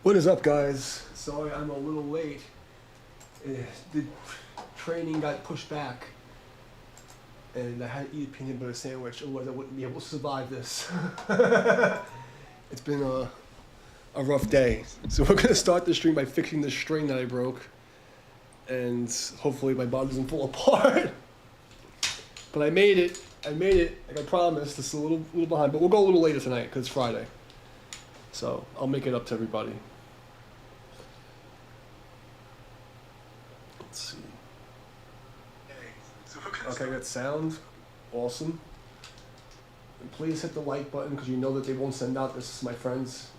What is up, guys? Sorry I'm a little late. The training got pushed back, and I had to eat a peanut butter sandwich, otherwise I wouldn't be able to survive this. It's been a rough day. So we're gonna start the stream by fixing the string that I broke, and hopefully my body doesn't fall apart. But I made it. I made it, like I promised. It's a little behind, but we'll go a little later tonight because it's Friday. So I'll make it up to everybody. Let's see. Okay, good sound. Awesome. And please hit the like button because you know that they won't send out this to my friends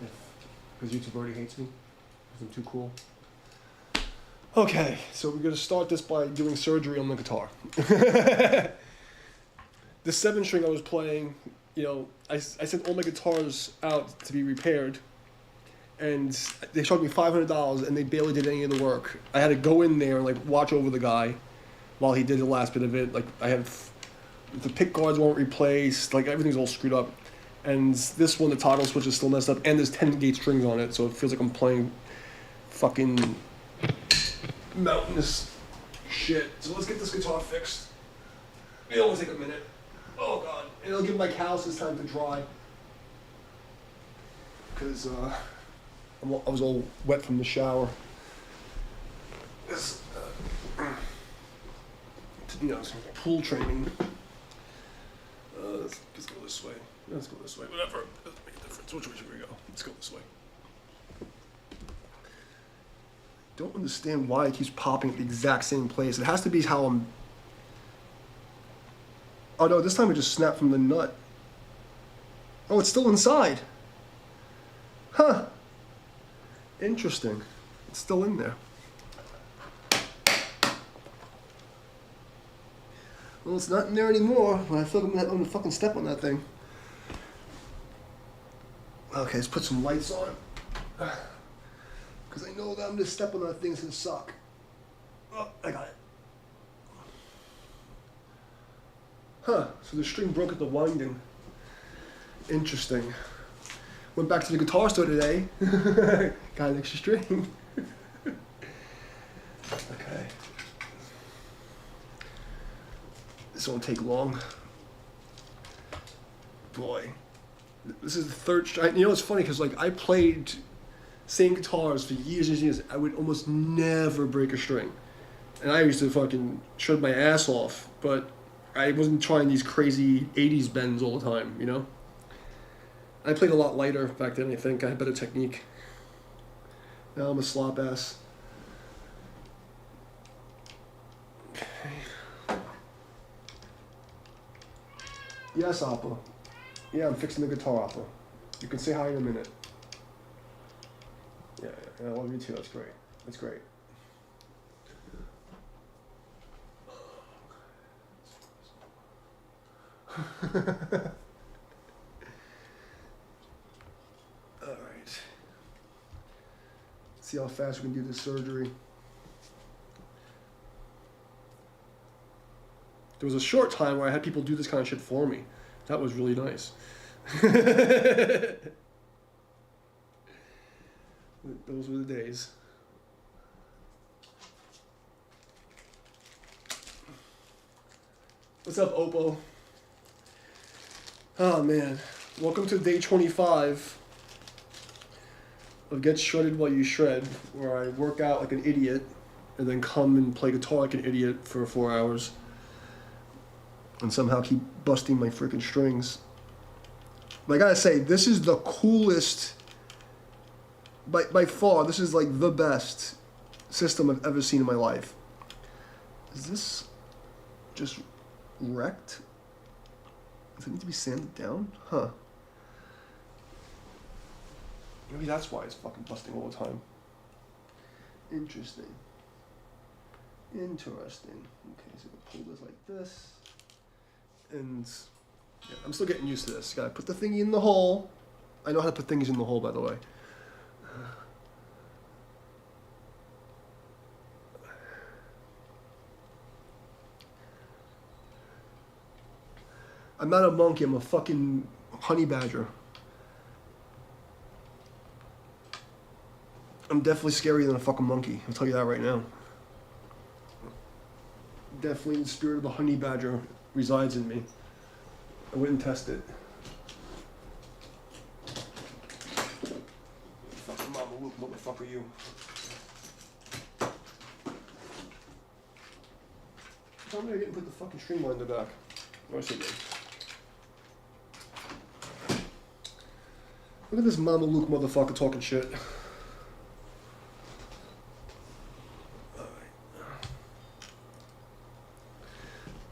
because YouTube already hates me because I'm too cool. Okay, so we're going to start this by doing surgery on the guitar. The 7-string I was playing, you know, I sent all my guitars out to be repaired, and they charged me $500 and they barely did any of the work. I had to go in there and like watch over the guy while he did the last bit of it. Like I had the pick guards weren't replaced, like everything's all screwed up. And this one, the toggle switch is still messed up, and there's 10-gauge strings on it, so it feels like I'm playing fucking mountainous shit. So let's get this guitar fixed. It'll only take a minute. Oh god. And it'll give my calluses time to dry. Because I was all wet from the shower. This, you know, pool training. Let's go this way. Let's go this way. Whatever. Doesn't make a difference. Which way should we go? Let's go this way. Don't understand why it keeps popping at the exact same place. It has to be how I'm... Oh no, this time it just snapped from the nut. Oh, it's still inside. Huh. Interesting. It's still in there. Well, it's not in there anymore, but I feel like I'm gonna fucking step on that thing. Okay, let's put some lights on. Because I know that I'm gonna step on that thing, it's gonna suck. Oh, I got it. Huh, so the string broke at the winding. Interesting. Went back to the guitar store today. Got an extra string. Okay. This won't take long. Boy. This is the third string. You know, it's funny because like I played same guitars for years and years. I would almost never break a string. And I used to fucking shred my ass off, but I wasn't trying these crazy 80s bends all the time, you know? I played a lot lighter back then, I think. I had better technique. Now I'm a slop ass. Okay. Yes, Appa. Yeah, I'm fixing the guitar, Appa. You can say hi in a minute. Yeah, I love you too. That's great. That's great. Alright. See how fast we can do this surgery. There was a short time where I had people do this kind of shit for me. That was really nice. Those were the days. What's up, Oppo? Oh man, welcome to day 25 of Get Shredded While You Shred, where I work out like an idiot and then come and play guitar like an idiot for 4 hours and somehow keep busting my freaking strings. But I gotta say, this is the coolest, by far, this is like the best system I've ever seen in my life. Is this just wrecked? Does it need to be sanded down? Huh. Maybe that's why it's fucking busting all the time. Interesting. Interesting. Okay, so we'll pull this like this. And yeah, I'm still getting used to this. Gotta put the thingy in the hole. I know how to put things in the hole, by the way. I'm not a monkey, I'm a fucking honey badger. I'm definitely scarier than a fucking monkey. I'll tell you that right now. Definitely the spirit of the honey badger resides in me. I wouldn't test it. Fucking Mama Luke, motherfucker, you. Tell me I didn't put the fucking streamline in the back. Or I said that. Look at this Mama Luke motherfucker talking shit.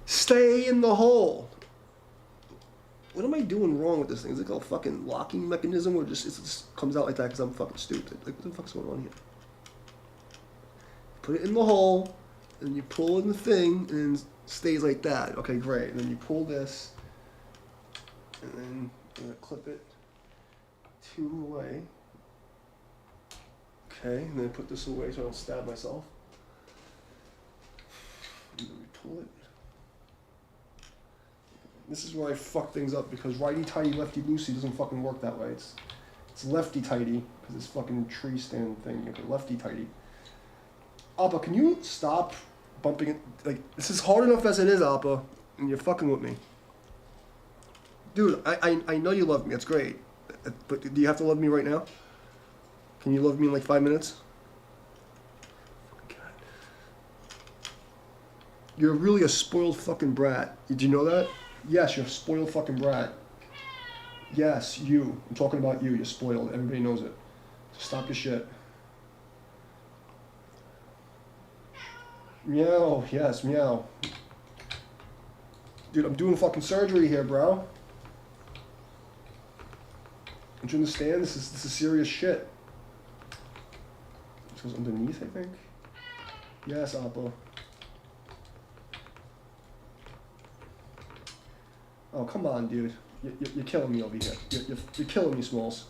Stay in the hole. What am I doing wrong with this thing? Is it like a fucking locking mechanism or just it just comes out like that because I'm fucking stupid? Like what the fuck's going on here? Put it in the hole, and you pull in the thing, and it stays like that. Okay, great. And then you pull this, and then you're gonna clip it to away. Okay, and then put this away so I don't stab myself. And then we pull it. This is where I fuck things up because righty-tighty, lefty-loosey doesn't fucking work that way. It's lefty-tighty because this fucking tree stand thing. Okay, lefty-tighty. Appa, can you stop bumping it? Like, this is hard enough as it is, Appa, and you're fucking with me. Dude, I know you love me. That's great. But do you have to love me right now? Can you love me in like 5 minutes? God. You're really a spoiled fucking brat. Did you know that? Yes, you're a spoiled fucking brat. Yes, you. I'm talking about you. You're spoiled. Everybody knows it. So stop your shit. Meow. Yes, meow. Dude, I'm doing fucking surgery here, bro. Don't you understand? This is serious shit. This goes underneath, I think. Yes, Appa. Oh, come on, dude. You're killing me over here. You're killing me, Smalls.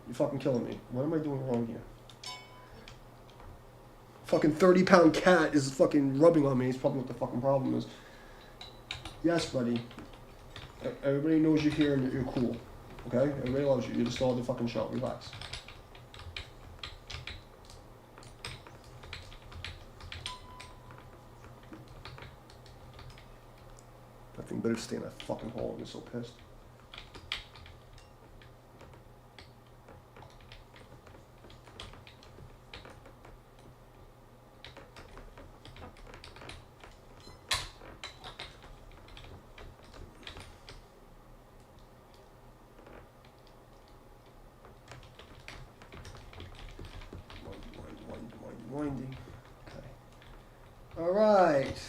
You're fucking killing me. What am I doing wrong here? Fucking 30-pound cat is fucking rubbing on me. He's probably what the fucking problem is. Yes, buddy. Everybody knows you're here and you're cool. Okay? Everybody loves you. You're the star of the fucking show. Relax. Nothing better to stay in that fucking hole. I'm so pissed. Winding. Okay. All right.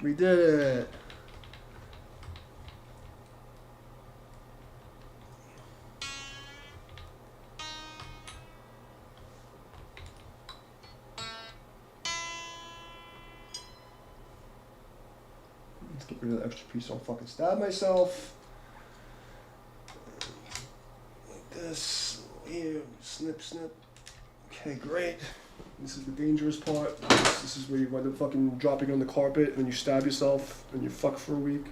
We did it. Let's get rid of the extra piece so I don't fucking stab myself. Like this. Here. Snip, snip. Okay, great. This is the dangerous part. This is where you wind up fucking dropping on the carpet and then you stab yourself and you fuck for a week.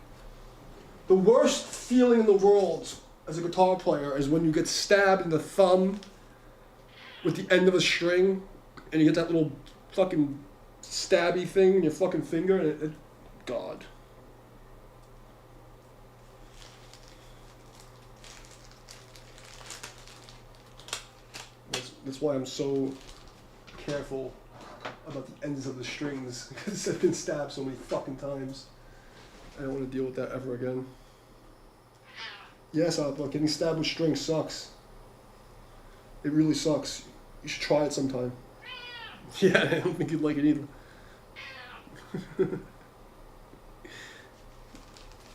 The worst feeling in the world as a guitar player is when you get stabbed in the thumb with the end of a string and you get that little fucking stabby thing in your fucking finger and God. That's why I'm so careful about the ends of the strings because I've been stabbed so many fucking times. I don't want to deal with that ever again. Yes, Appa, getting stabbed with strings sucks. It really sucks. You should try it sometime. Yeah, I don't think you'd like it either.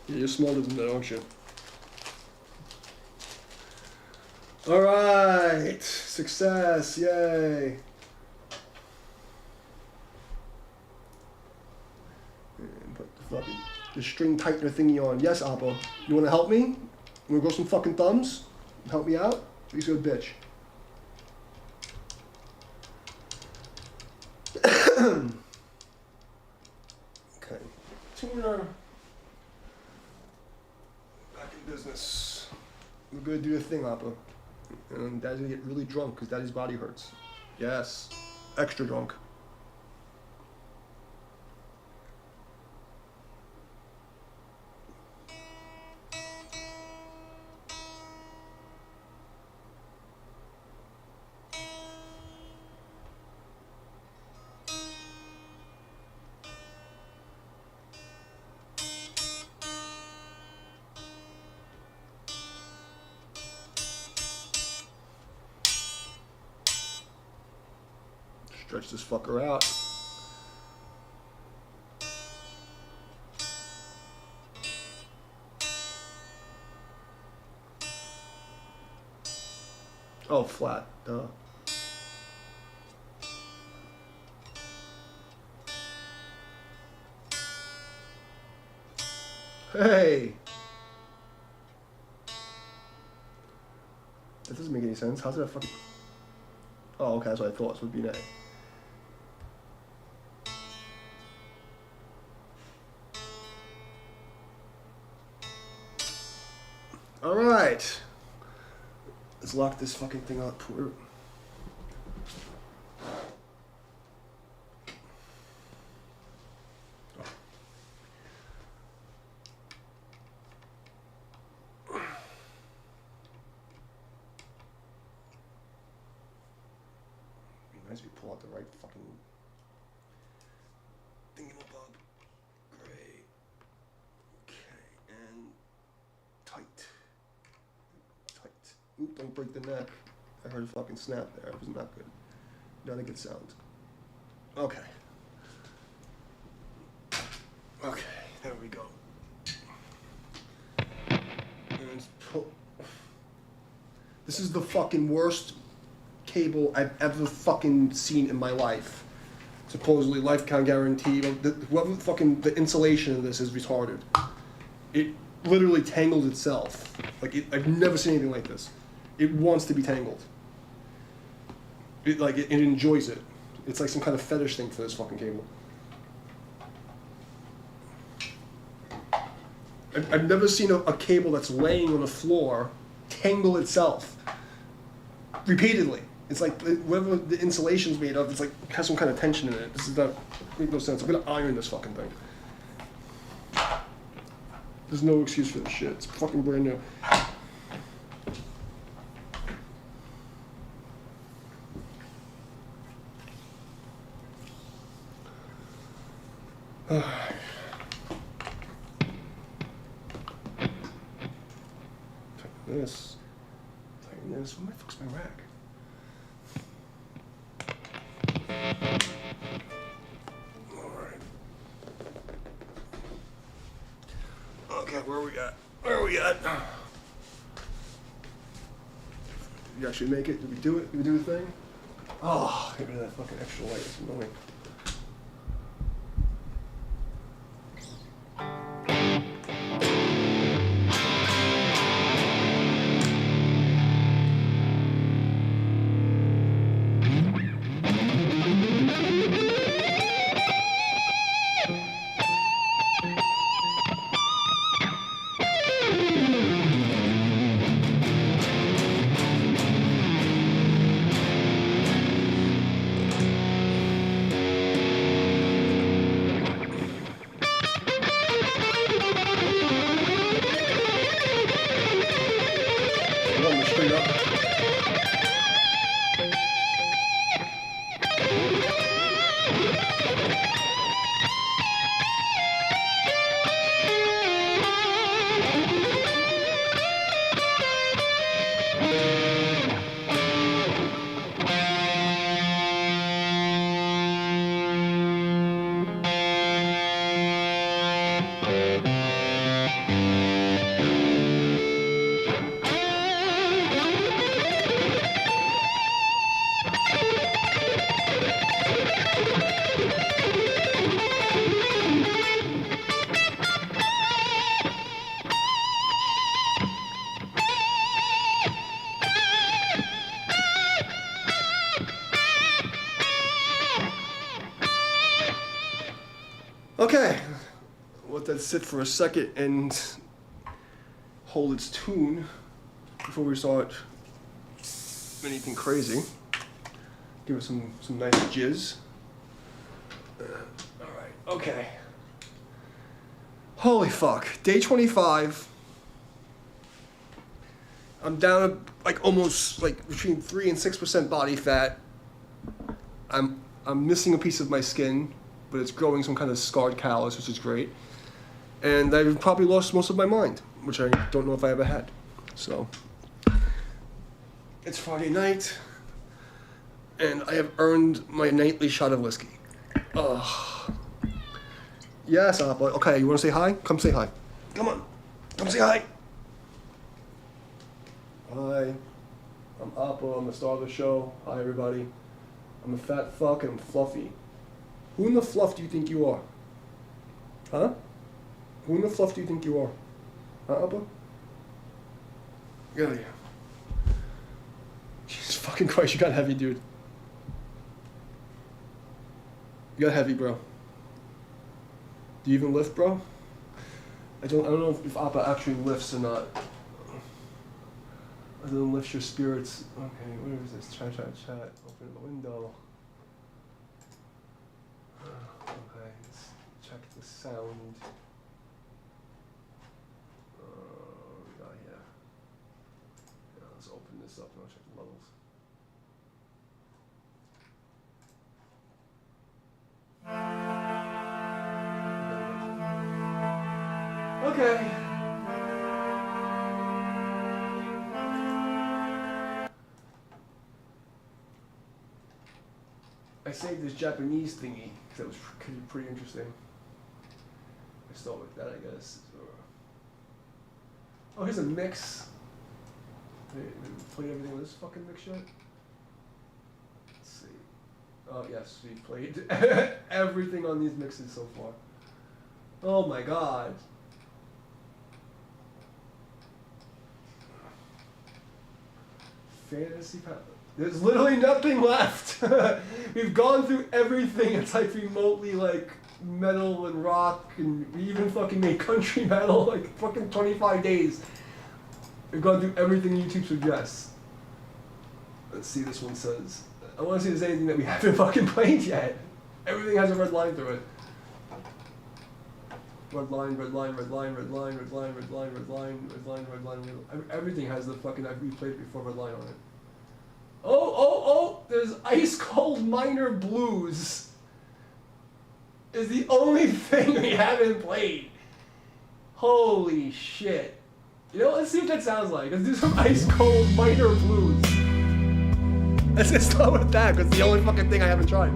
Yeah, you're smarter than that, aren't you? All right, success, yay. And put the string tightener thingy on. Yes, Appa. You want to help me? You want to grow some fucking thumbs? Help me out? He's a good bitch. Okay. Tuner. Back in business. We're gonna do a thing, Appa. And Daddy's gonna get really drunk because Daddy's body hurts. Yes. Extra drunk. Stretch this fucker out. Oh, flat. Duh. Hey! That doesn't make any sense. How's that fucking... Oh, okay, that's what I thought. So it would be an A. Alright. Let's lock this fucking thing up. Nice if you pull out the right fucking thingamabob. Great. Okay, and tight. Tight. Oop, don't break the neck. I heard a fucking snap there. It was not good. Not a good sound. Okay. Okay, there we go. And this is the fucking worst cable I've ever fucking seen in my life. Supposedly lifetime guarantee. Whoever fucking the insulation of this is retarded. It literally tangles itself. Like I've never seen anything like this. It wants to be tangled. It enjoys it. It's like some kind of fetish thing for this fucking cable. I've never seen a cable that's laying on the floor tangle itself repeatedly. It's like whatever the insulation's made of, it's like has some kind of tension in it. This is not make no sense. I'm gonna iron this fucking thing. There's no excuse for this shit. It's fucking brand new. Tighten this. Tighten this. Where the fuck's my rack? Alright. Okay, where are we at? Where are we at? Did we actually make it? Did we do it? Did we do the thing? Oh, get rid of that fucking extra light. It's annoying. Okay, let that sit for a second and hold its tune before we start anything crazy. Give it some nice jizz. All right, okay. Holy fuck, day 25. I'm down to like almost like between 3 and 6% body fat. I'm missing a piece of my skin, but it's growing some kind of scarred callus, which is great. And I've probably lost most of my mind, which I don't know if I ever had. So, it's Friday night, and I have earned my nightly shot of whiskey. Ugh. Yes, Appa. Okay, you want to say hi? Come say hi. Come on. Come say hi. Hi. I'm Appa. I'm the star of the show. Hi, everybody. I'm a fat fuck and I'm fluffy. Who in the fluff do you think you are? Huh? Who in the fluff do you think you are? Huh, Appa? Get out of here. Jesus fucking Christ, you got heavy, dude. You got heavy, bro. Do you even lift, bro? I don't know if Appa actually lifts or not. Other than lift your spirits. Okay, what is this? Chat. Open the window. Okay, let's check the sound. We got here. Yeah, let's open this up and I'll check the levels. Okay. I saved this Japanese thingy because that was pretty interesting. I start with that, I guess. Oh, here's a mix. Wait, play everything with this fucking mix yet? Let's see. Oh yes, we played everything on these mixes so far. Oh my god. Fantasy Palette. There's literally nothing left. We've gone through everything. It's like remotely like metal and rock, and we even fucking made country metal like fucking 25 days. We've gone through everything YouTube suggests. Let's see, this one says, I want to see if there's anything that we haven't fucking played yet. Everything has a red line through it. Red line, red line, red line, red line, red line, red line, red line, red line, red line, red line. Everything has the fucking, we played before, red line on it. Oh, there's Ice Cold Minor Blues. Is the only thing we haven't played. Holy shit. You know, let's see what that sounds like. Let's do some Ice Cold Minor Blues. Let's just start with that, because it's the only fucking thing I haven't tried.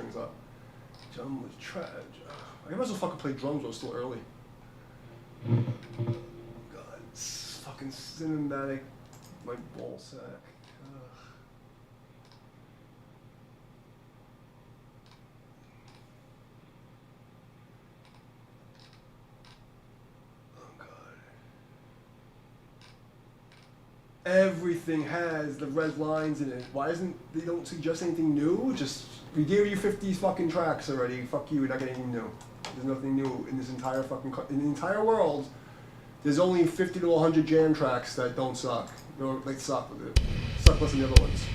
things up. Drum was trash. I might as well fucking play drums while it's still early. God, it's fucking cinematic. My ball sack. Everything has the red lines in it. Why isn't they don't suggest anything new? Just we gave you 50 fucking tracks already. Fuck you, we're not getting anything new. There's nothing new in this entire fucking in the entire world. There's only 50 to 100 jam tracks that don't suck. No, they suck with it. Suck less than the other ones.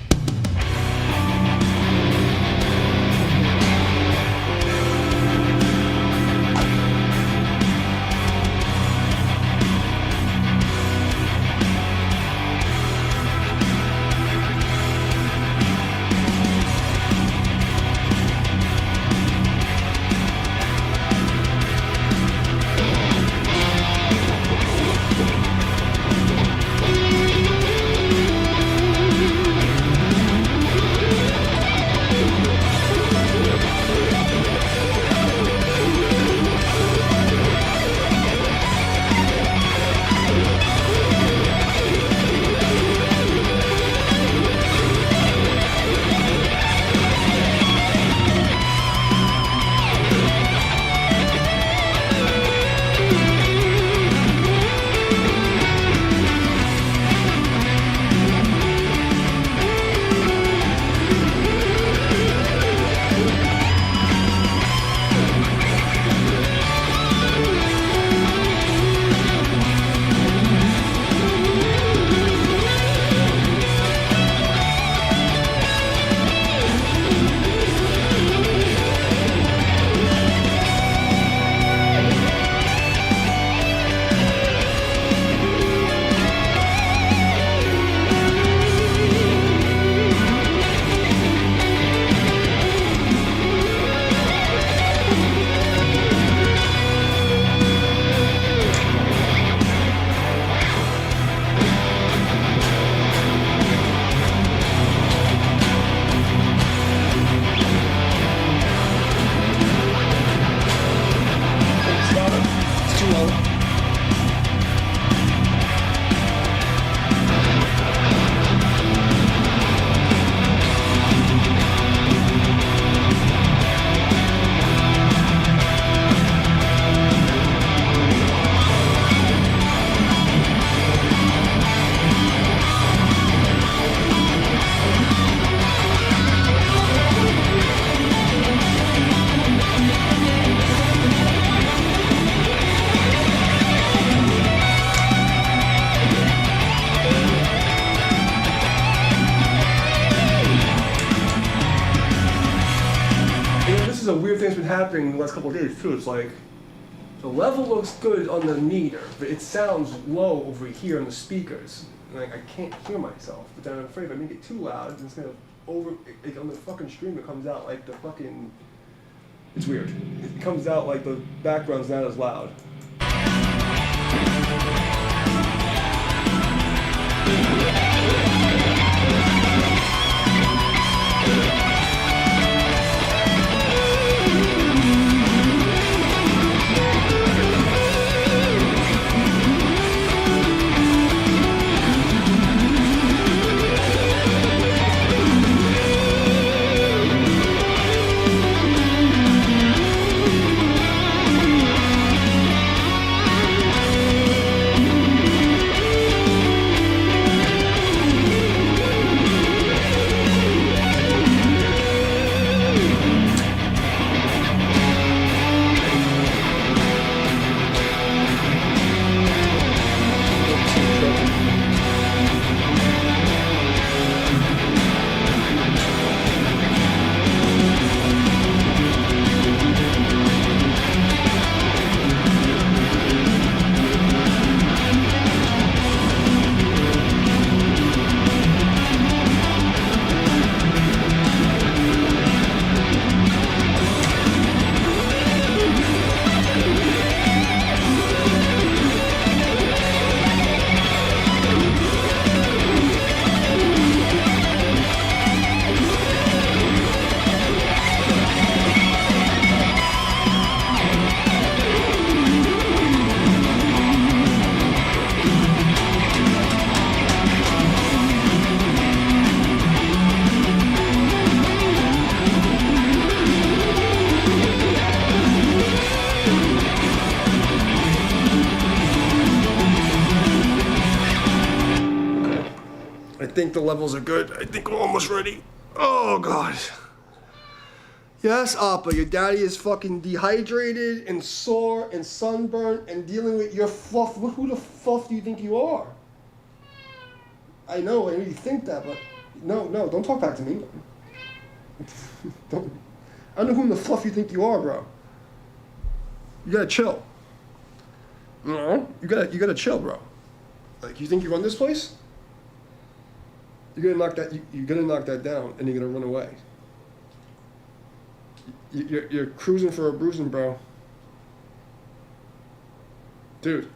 Is a weird thing's been happening the last couple of days too. It's like the level looks good on the meter, but it sounds low over here on the speakers. Like I can't hear myself. But then I'm afraid if I make it too loud, it's gonna like on the fucking stream it comes out like the fucking. It's weird. It comes out like the background's not as loud. think the levels are good. I think we're almost ready. Oh, God. Yes, Appa, your daddy is fucking dehydrated and sore and sunburned and dealing with your fluff. Who the fluff do you think you are? I know you think that, but no, don't talk back to me. Don't. I don't know who in the fluff you think you are, bro. You gotta chill. No, you gotta chill, bro. Like, you think you run this place? You're gonna knock that down, and you're gonna run away. You're cruising for a bruising, bro. Dude.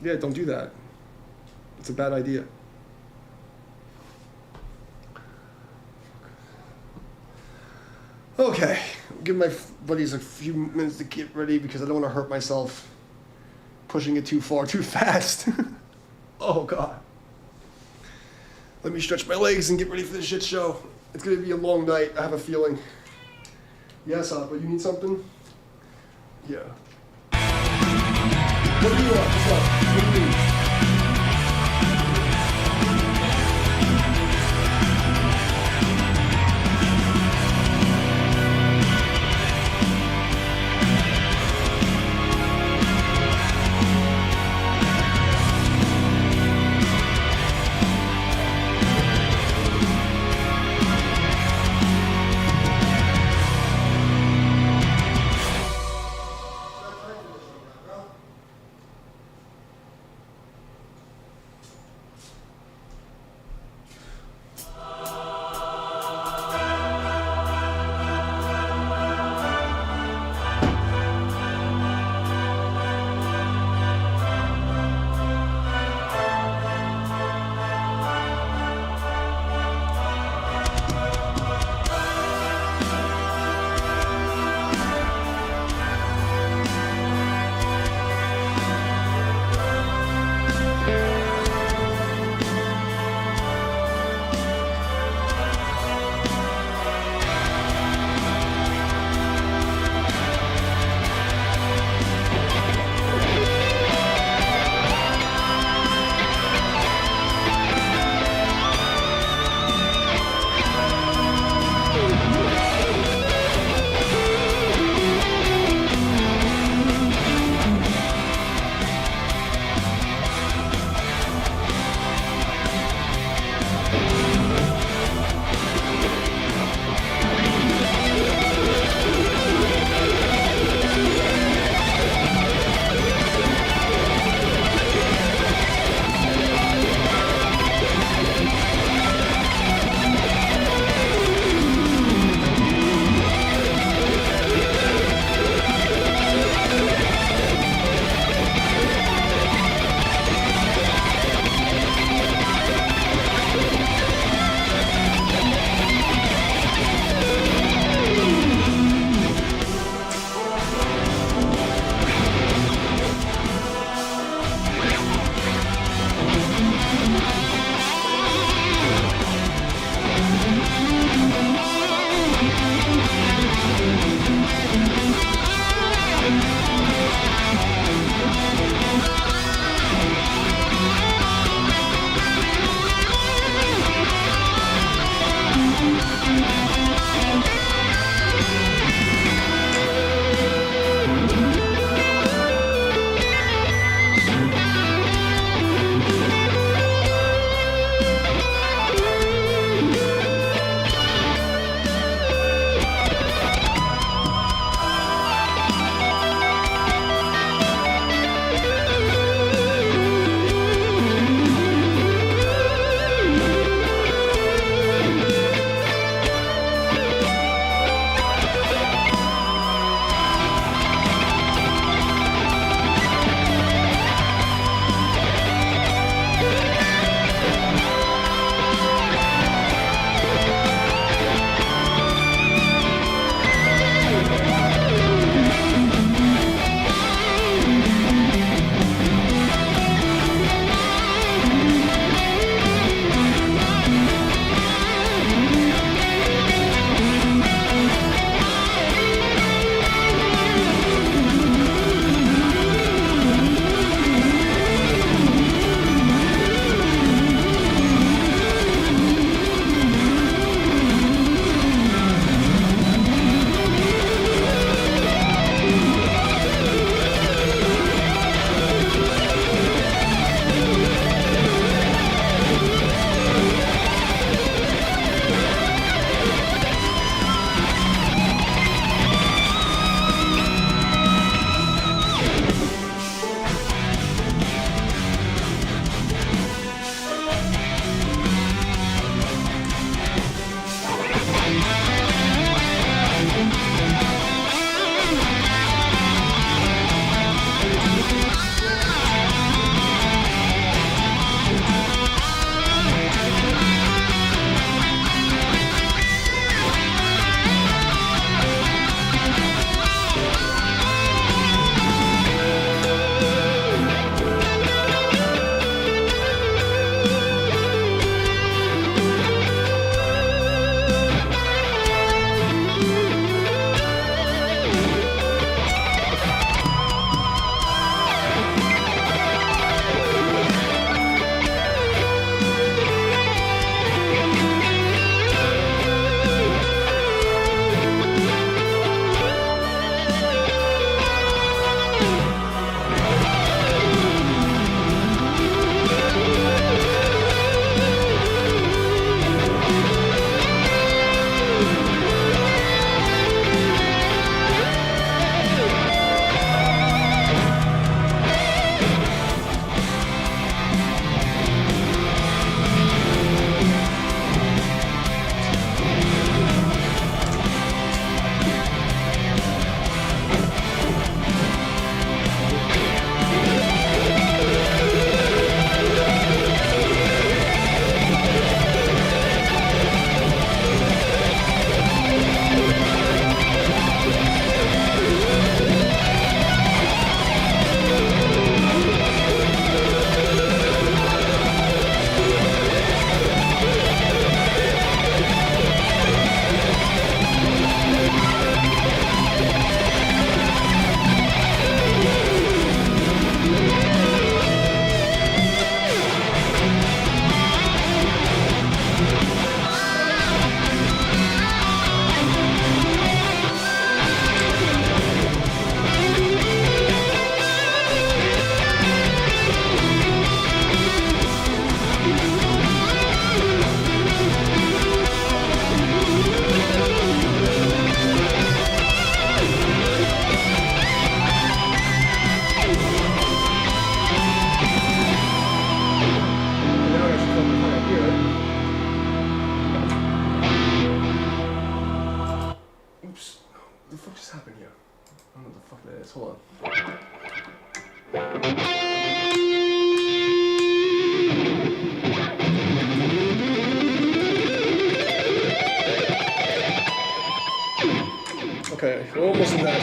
Yeah, don't do that. It's a bad idea. Okay, give my buddies a few minutes to get ready because I don't want to hurt myself pushing it too far, too fast. Oh, God. Let me stretch my legs and get ready for this shit show. It's going to be a long night, I have a feeling. Yes, Appa, you need something? Yeah. What do you want? What's up? What do you need? the fuck just happened here? I don't know what the fuck that is. Hold on. Okay, we're almost in that.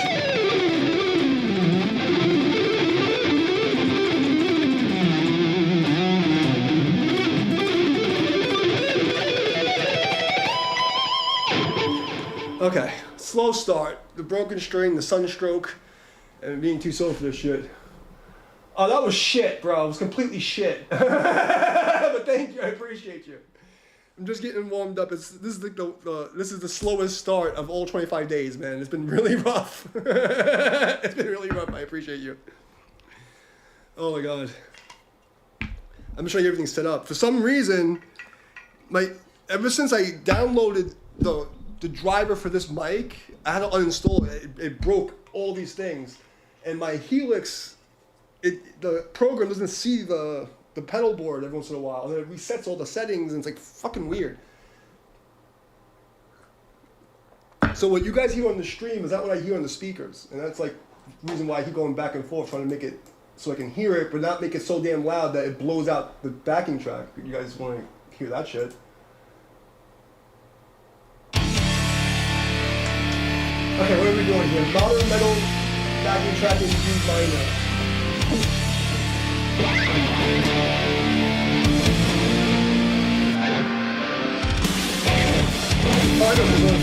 Okay, slow start. The broken string, the sunstroke, and being too slow for this shit. Oh, that was shit, bro. It was completely shit. But thank you, I appreciate you. I'm just getting warmed up. This is like this is the slowest start of all 25 days, man. It's been really rough. It's been really rough. I appreciate you. Oh my god. I'm gonna show you everything set up. For some reason, ever since I downloaded the driver for this mic, I had to uninstall it. It broke all these things, and my Helix, the program doesn't see the pedal board every once in a while, and it resets all the settings, and it's like fucking weird. So what you guys hear on the stream is not what I hear on the speakers, and that's like the reason why I keep going back and forth trying to make it so I can hear it, but not make it so damn loud that it blows out the backing track. You guys want to hear that shit? Okay, what are we doing here? Modern metal backing track in D minor. I don't know.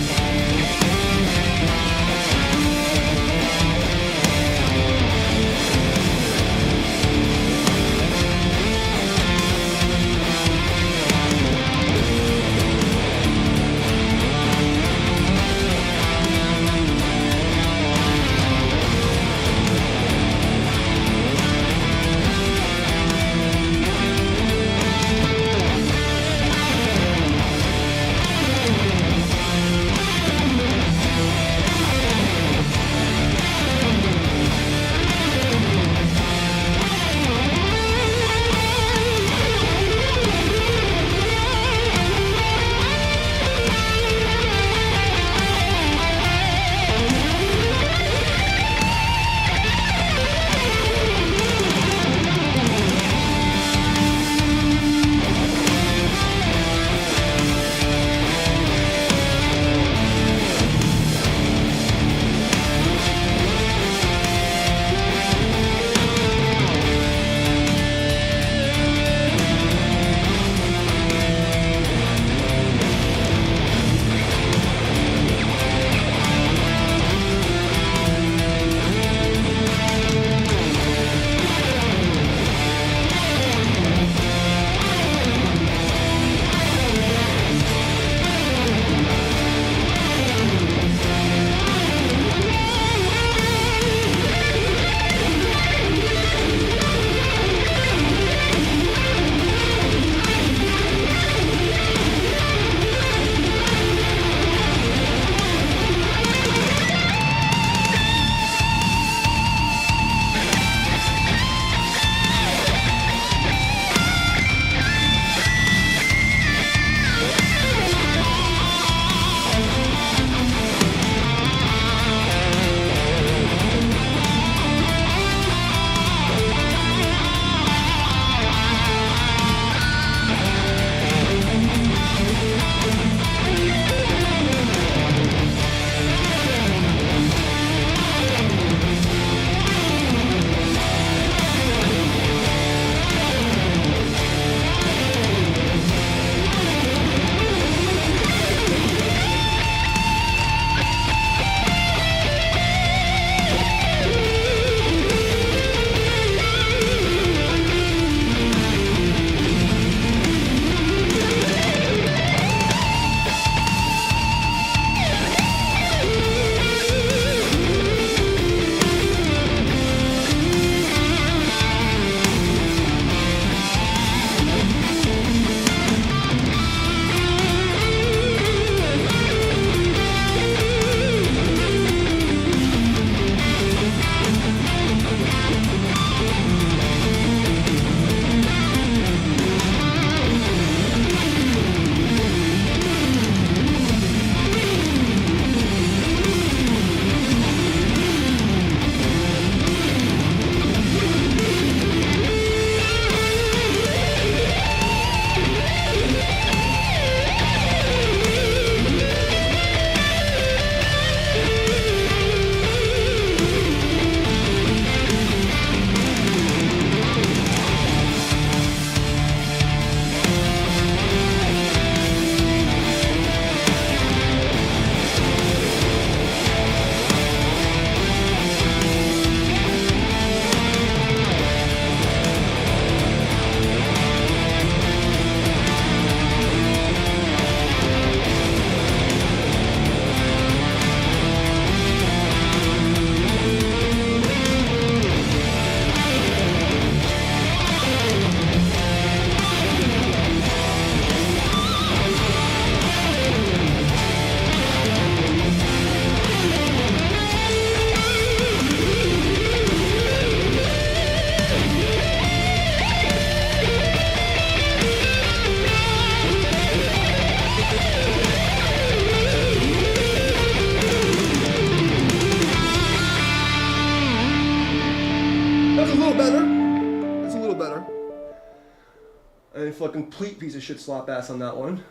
for a complete piece of shit slop ass on that one.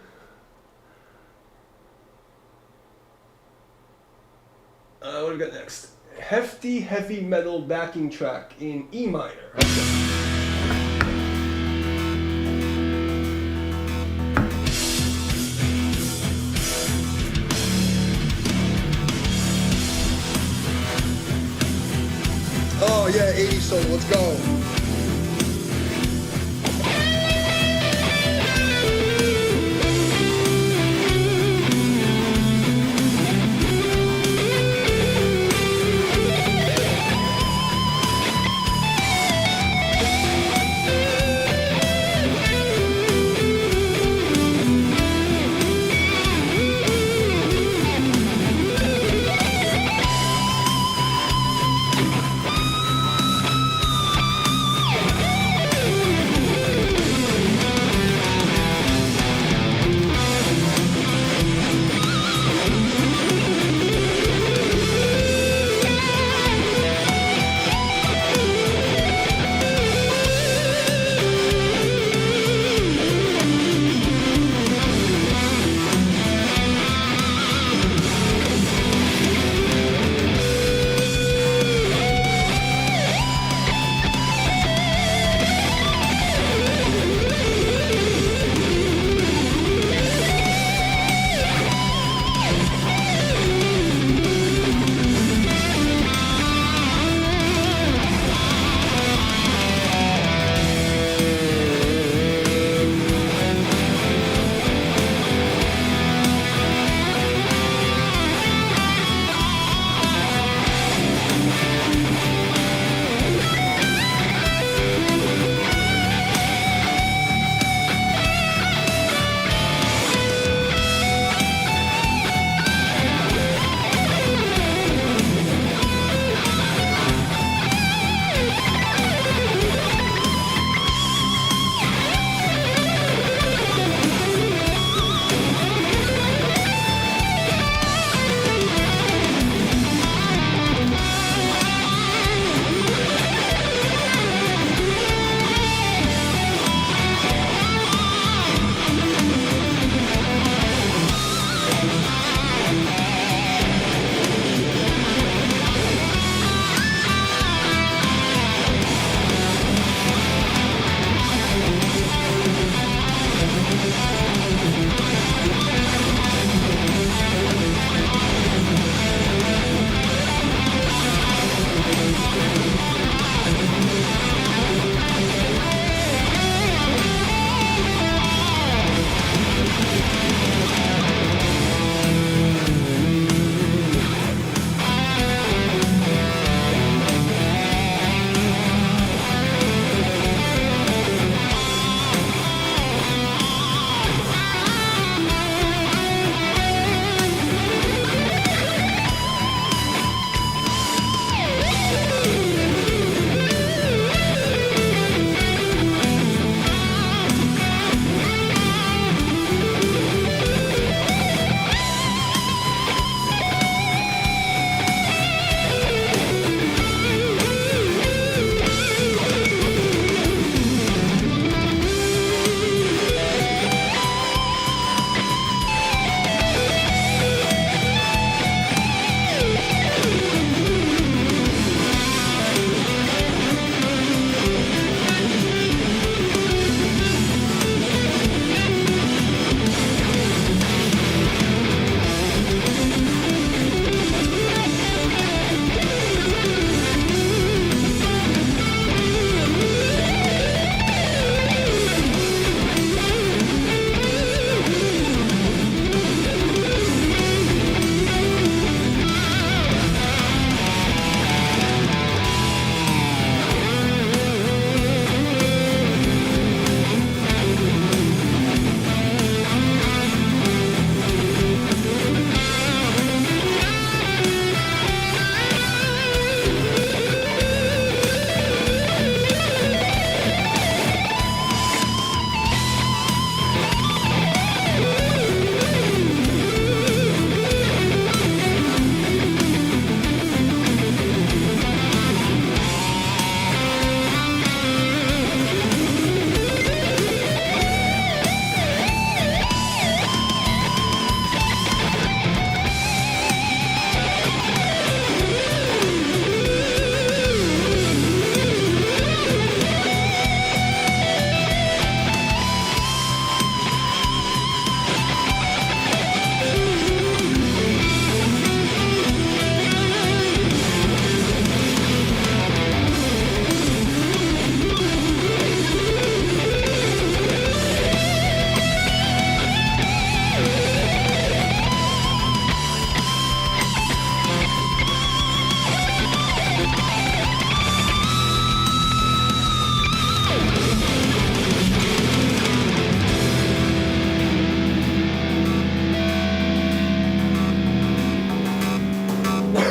What do we got next? Hefty heavy metal backing track in E minor. Okay. Oh yeah, 80s soul, let's go.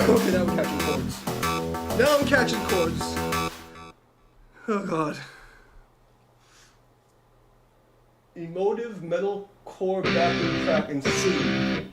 Okay, now I'm catching chords. Now I'm catching chords. Oh god. Emotive metal core backing track in C.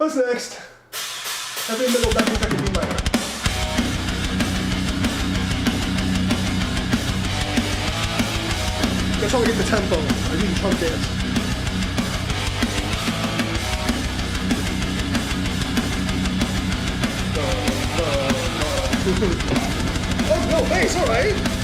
What's next? Every middle backing track in B minor. That's how I get the tempo. I do the trunk dance. Oh no, bass, alright.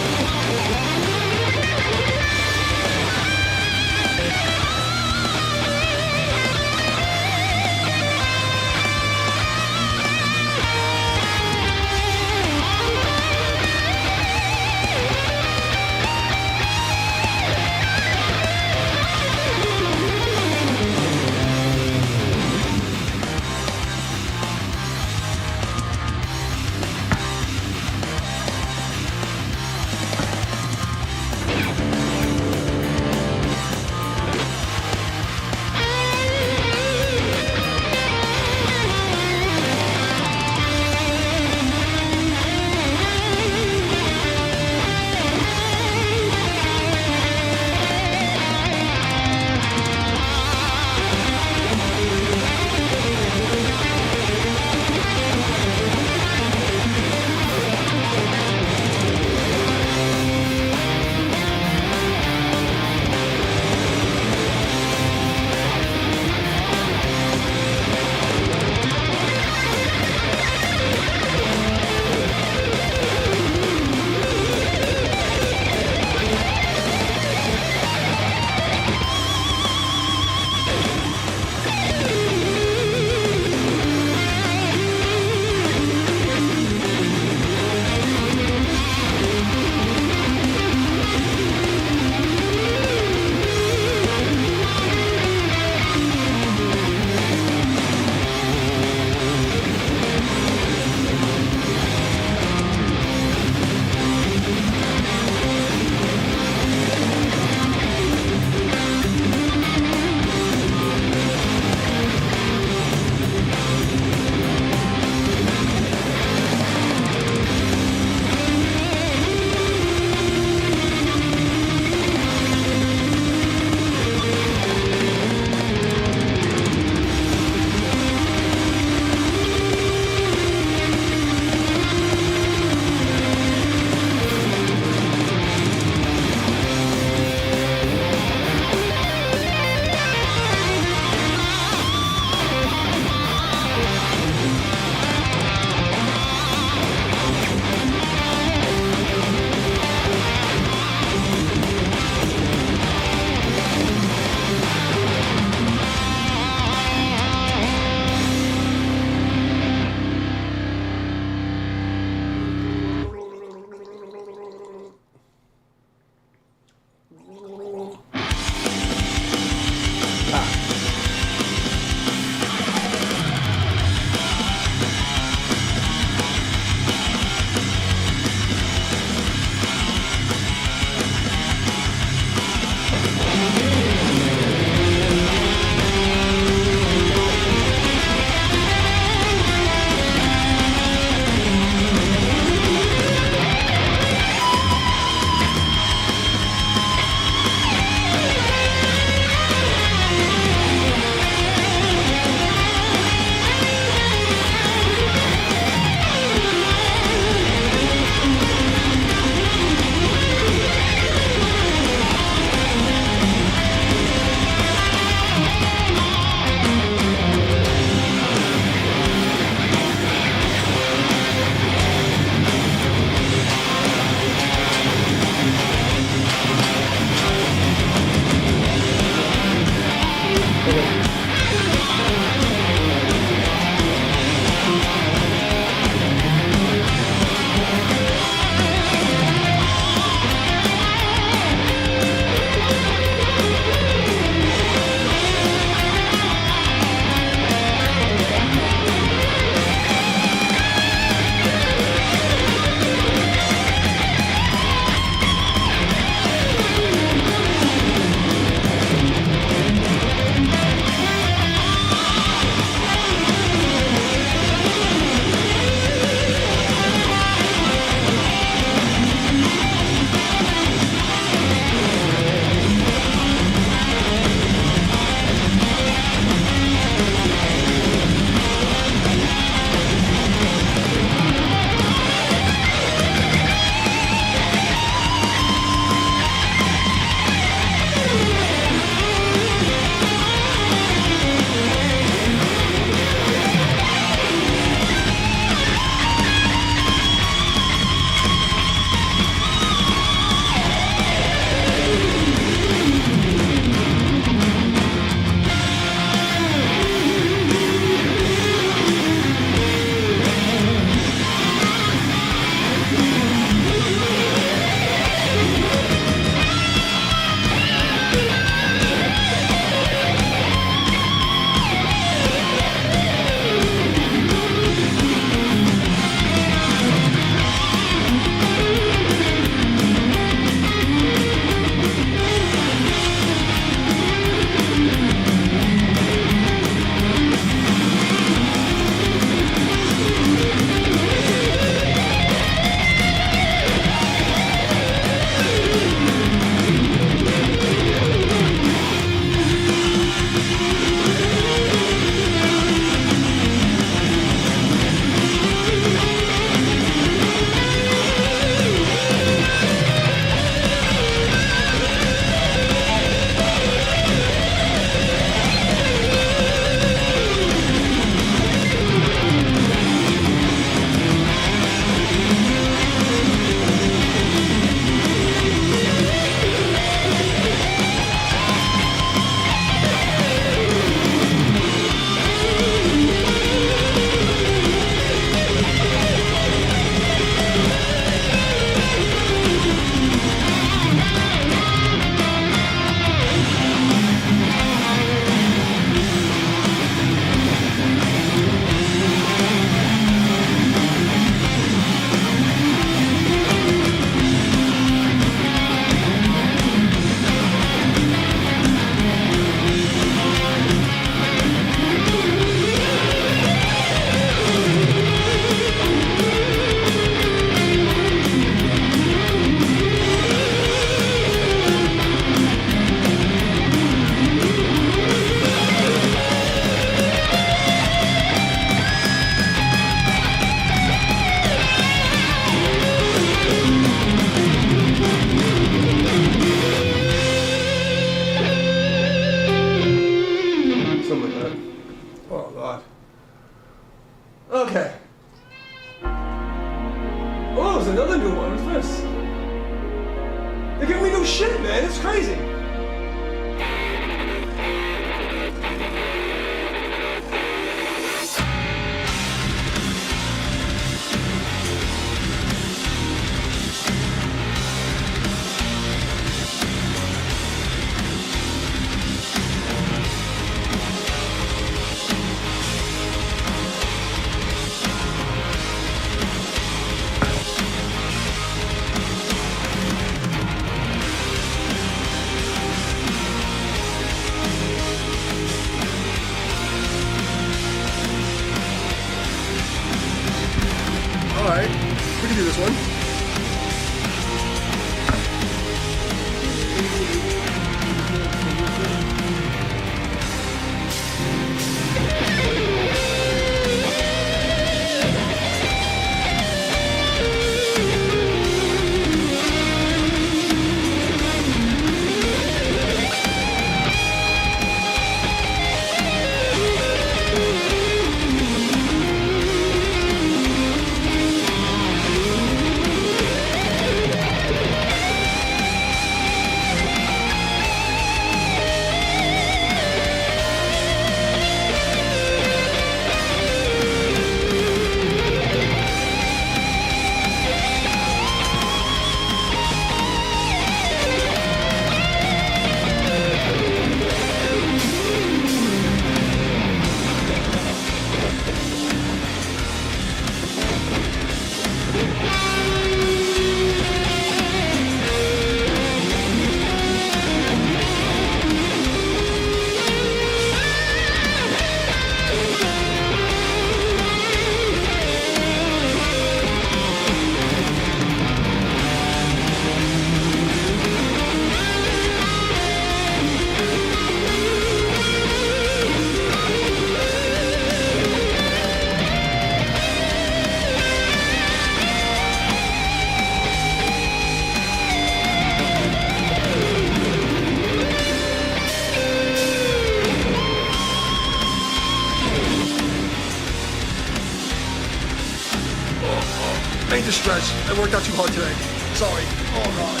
to stretch. I worked out too hard today. Sorry. Oh God.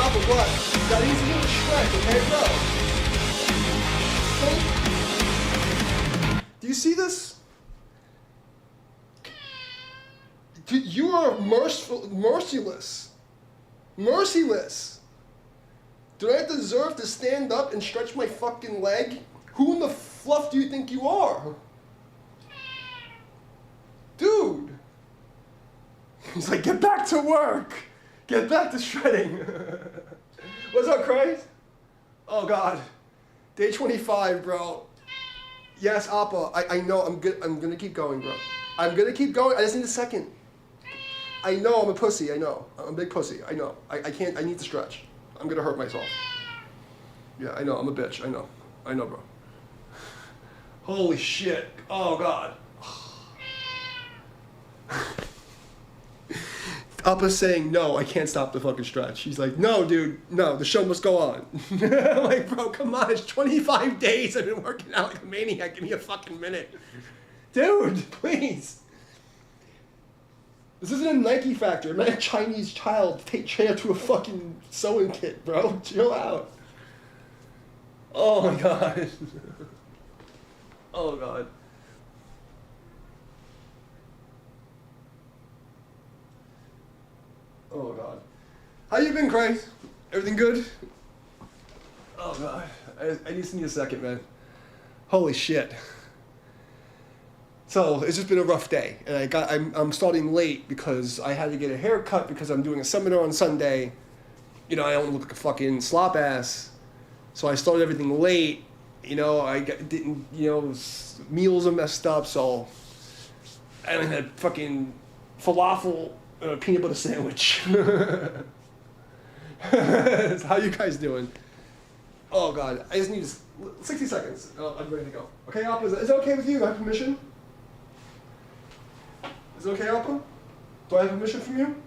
But what? That needs to be a stretch, okay, bro? Do you see this? You are merciless. Merciless. Do I deserve to stand up and stretch my fucking leg? Who in the fluff do you think you are? Dude. He's like, get back to work. Get back to shredding. What's up, Craig? Oh, God. Day 25, bro. Yes, Appa. I know. I'm going to keep going, bro. I'm going to keep going. I just need a second. I know I'm a pussy. I know. I'm a big pussy. I know. I can't. I need to stretch. I'm going to hurt myself. Yeah, I know. I'm a bitch. I know. I know, bro. Holy shit. Oh, God. Appa's saying, no, I can't stop the fucking stretch. She's like, no, dude, no, the show must go on. I'm like, bro, come on, it's 25 days I've been working out like a maniac. Give me a fucking minute. Dude, please. This isn't a Nike factory. I'm not a Chinese child to take Chaya to a fucking sewing kit, bro. Chill out. Oh, my God. Oh, God. Oh, God. How you been, Craig? Everything good? Oh, God. I just need a second, man. Holy shit. So, it's just been a rough day. And I'm starting late because I had to get a haircut because I'm doing a seminar on Sunday. You know, I don't look like a fucking slop ass. So I started everything late. You know, meals are messed up, so I only had fucking falafel and a peanut butter sandwich. How you guys doing? Oh, God. I just need 60 seconds. I'm ready to go. Okay, Appa? Is it okay with you? Do I have permission? Is it okay, Appa? Do I have permission from you?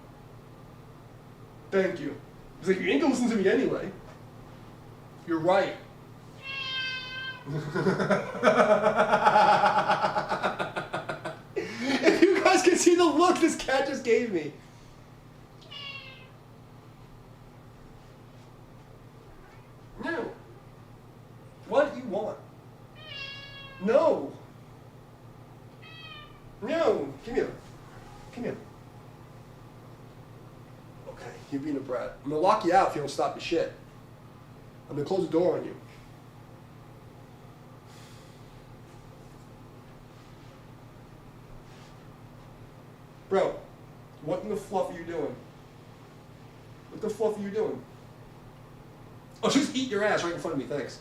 Thank you. It's like, you ain't gonna listen to me anyway. You're right. If you guys can see the look this cat just gave me. No. What do you want? No. No. Come here. Come here. Okay, you're being a brat. I'm gonna lock you out if you don't stop your shit. I'm gonna close the door on you. Bro, what in the fluff are you doing? What the fluff are you doing? Oh, just eat your ass right in front of me, thanks.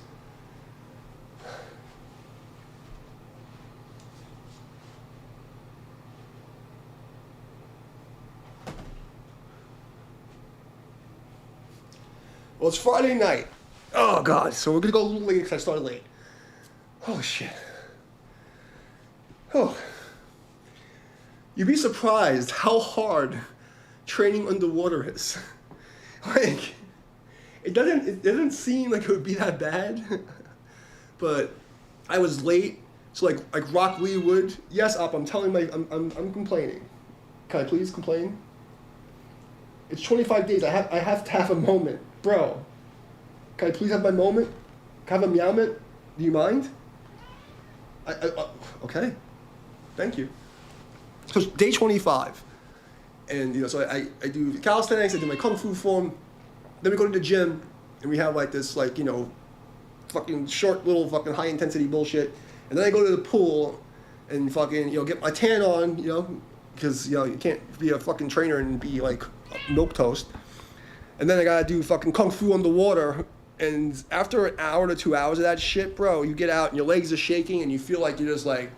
Well, it's Friday night. Oh, God. So we're going to go a little late because I started late. Oh, shit. Oh. You'd be surprised how hard training underwater is. Like, it doesn't seem like it would be that bad. But I was late. So like Rock Lee would. Yes, I'm telling I'm complaining. Can I please complain? It's 25 days. I have to have a moment. Bro, can I please have my moment? Can I have a meow moment? Do you mind? Okay. Thank you. So day 25. And, you know, so I do calisthenics, I do my kung fu form. Then we go to the gym, and we have like this, like, you know, fucking short little fucking high intensity bullshit. And then I go to the pool and fucking, you know, get my tan on, you know, because, you know, you can't be a fucking trainer and be like milquetoast. And then I gotta do fucking kung fu underwater. And after an hour to 2 hours of that shit, bro, you get out and your legs are shaking and you feel like you're just like,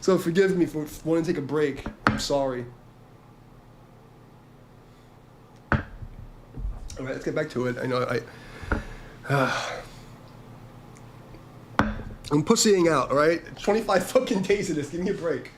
So forgive me for wanting to take a break. I'm sorry. All right, let's get back to it. I know I'm pussying out, all right? 25 fucking days of this. Give me a break.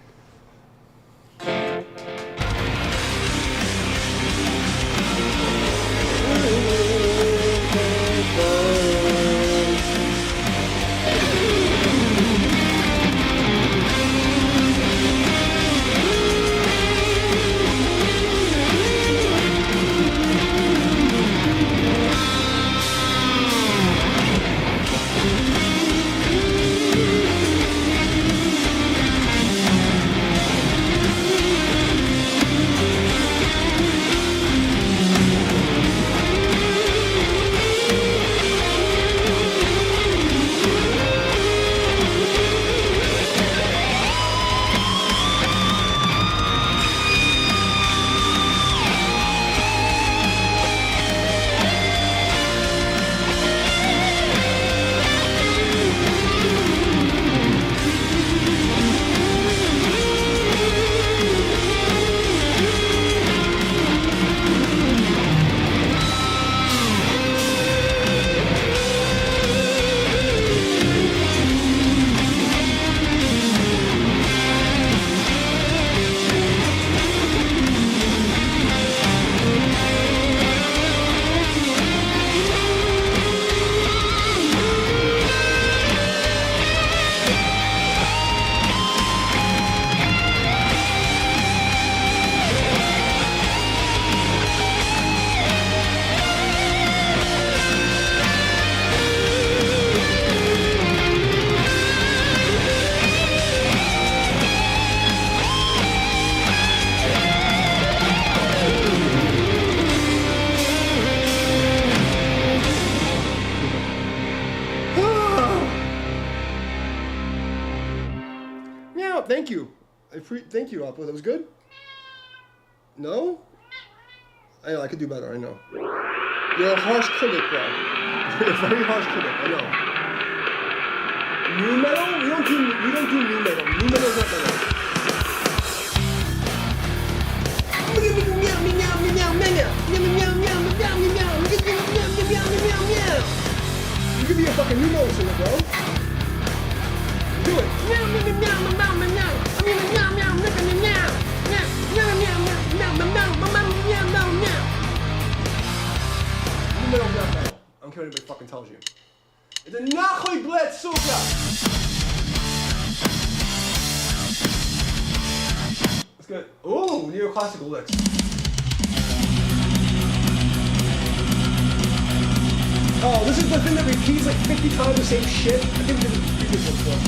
Thank you, Apple. That was good? No? I know, I could do better, I know. You're a harsh critic, bro. You're a very harsh critic, I know. New metal? We don't do new metal. New metal's not metal. You could be a fucking new metal singer, bro. Do it. New metal's not metal. I don't care what anybody fucking tells you. It's a Nachoi Blitz Suka! Let's go. Ooh, neoclassical licks. Oh, this is the thing that repeats like 50 times the same shit. I think this is the previous one before.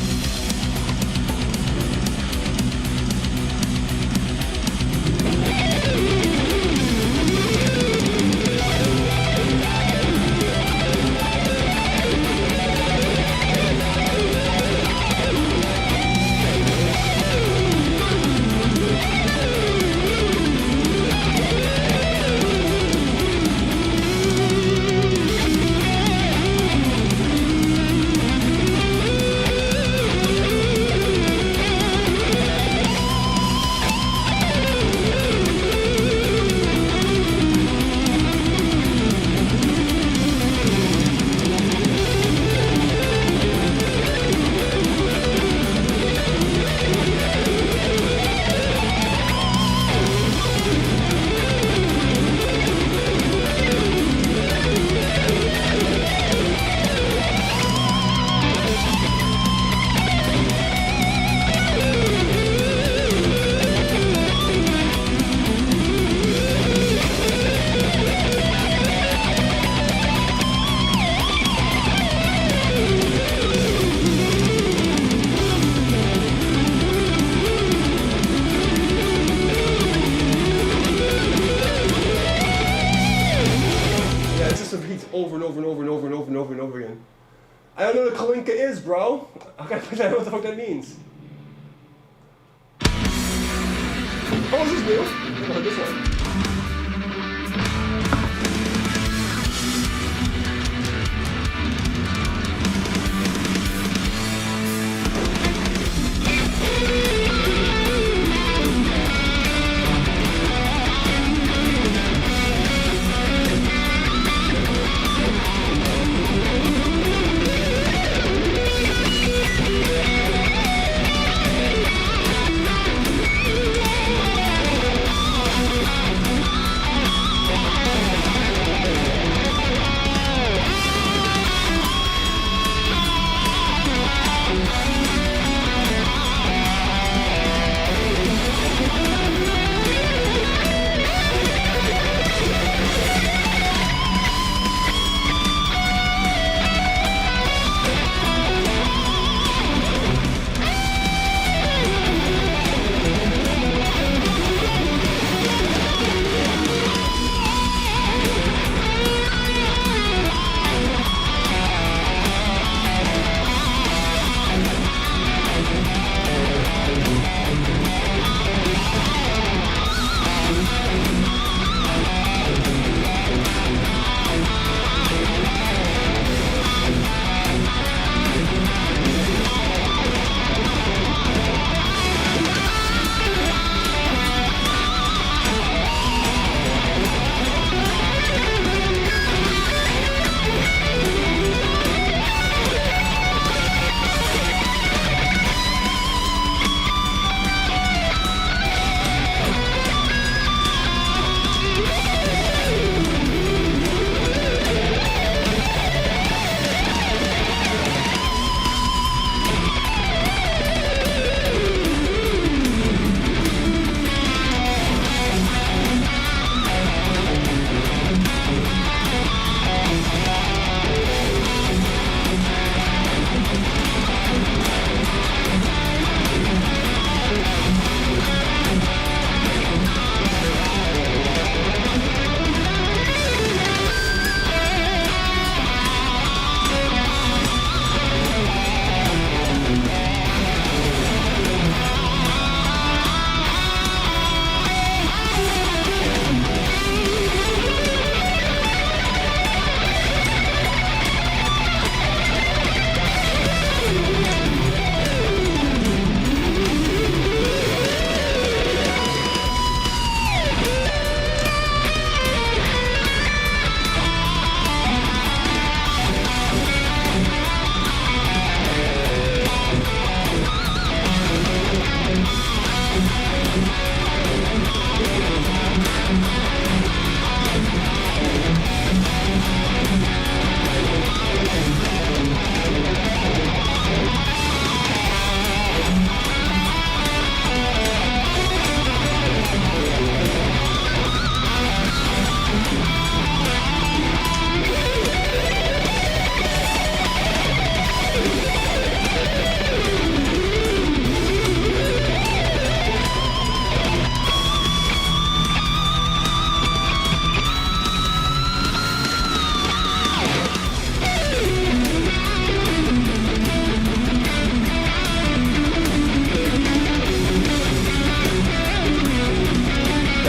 Over and over and over and over and over and over and over again. I don't know what a kalinka is, bro. I don't know what the fuck that means. Oh, is this new? I've never heard this one.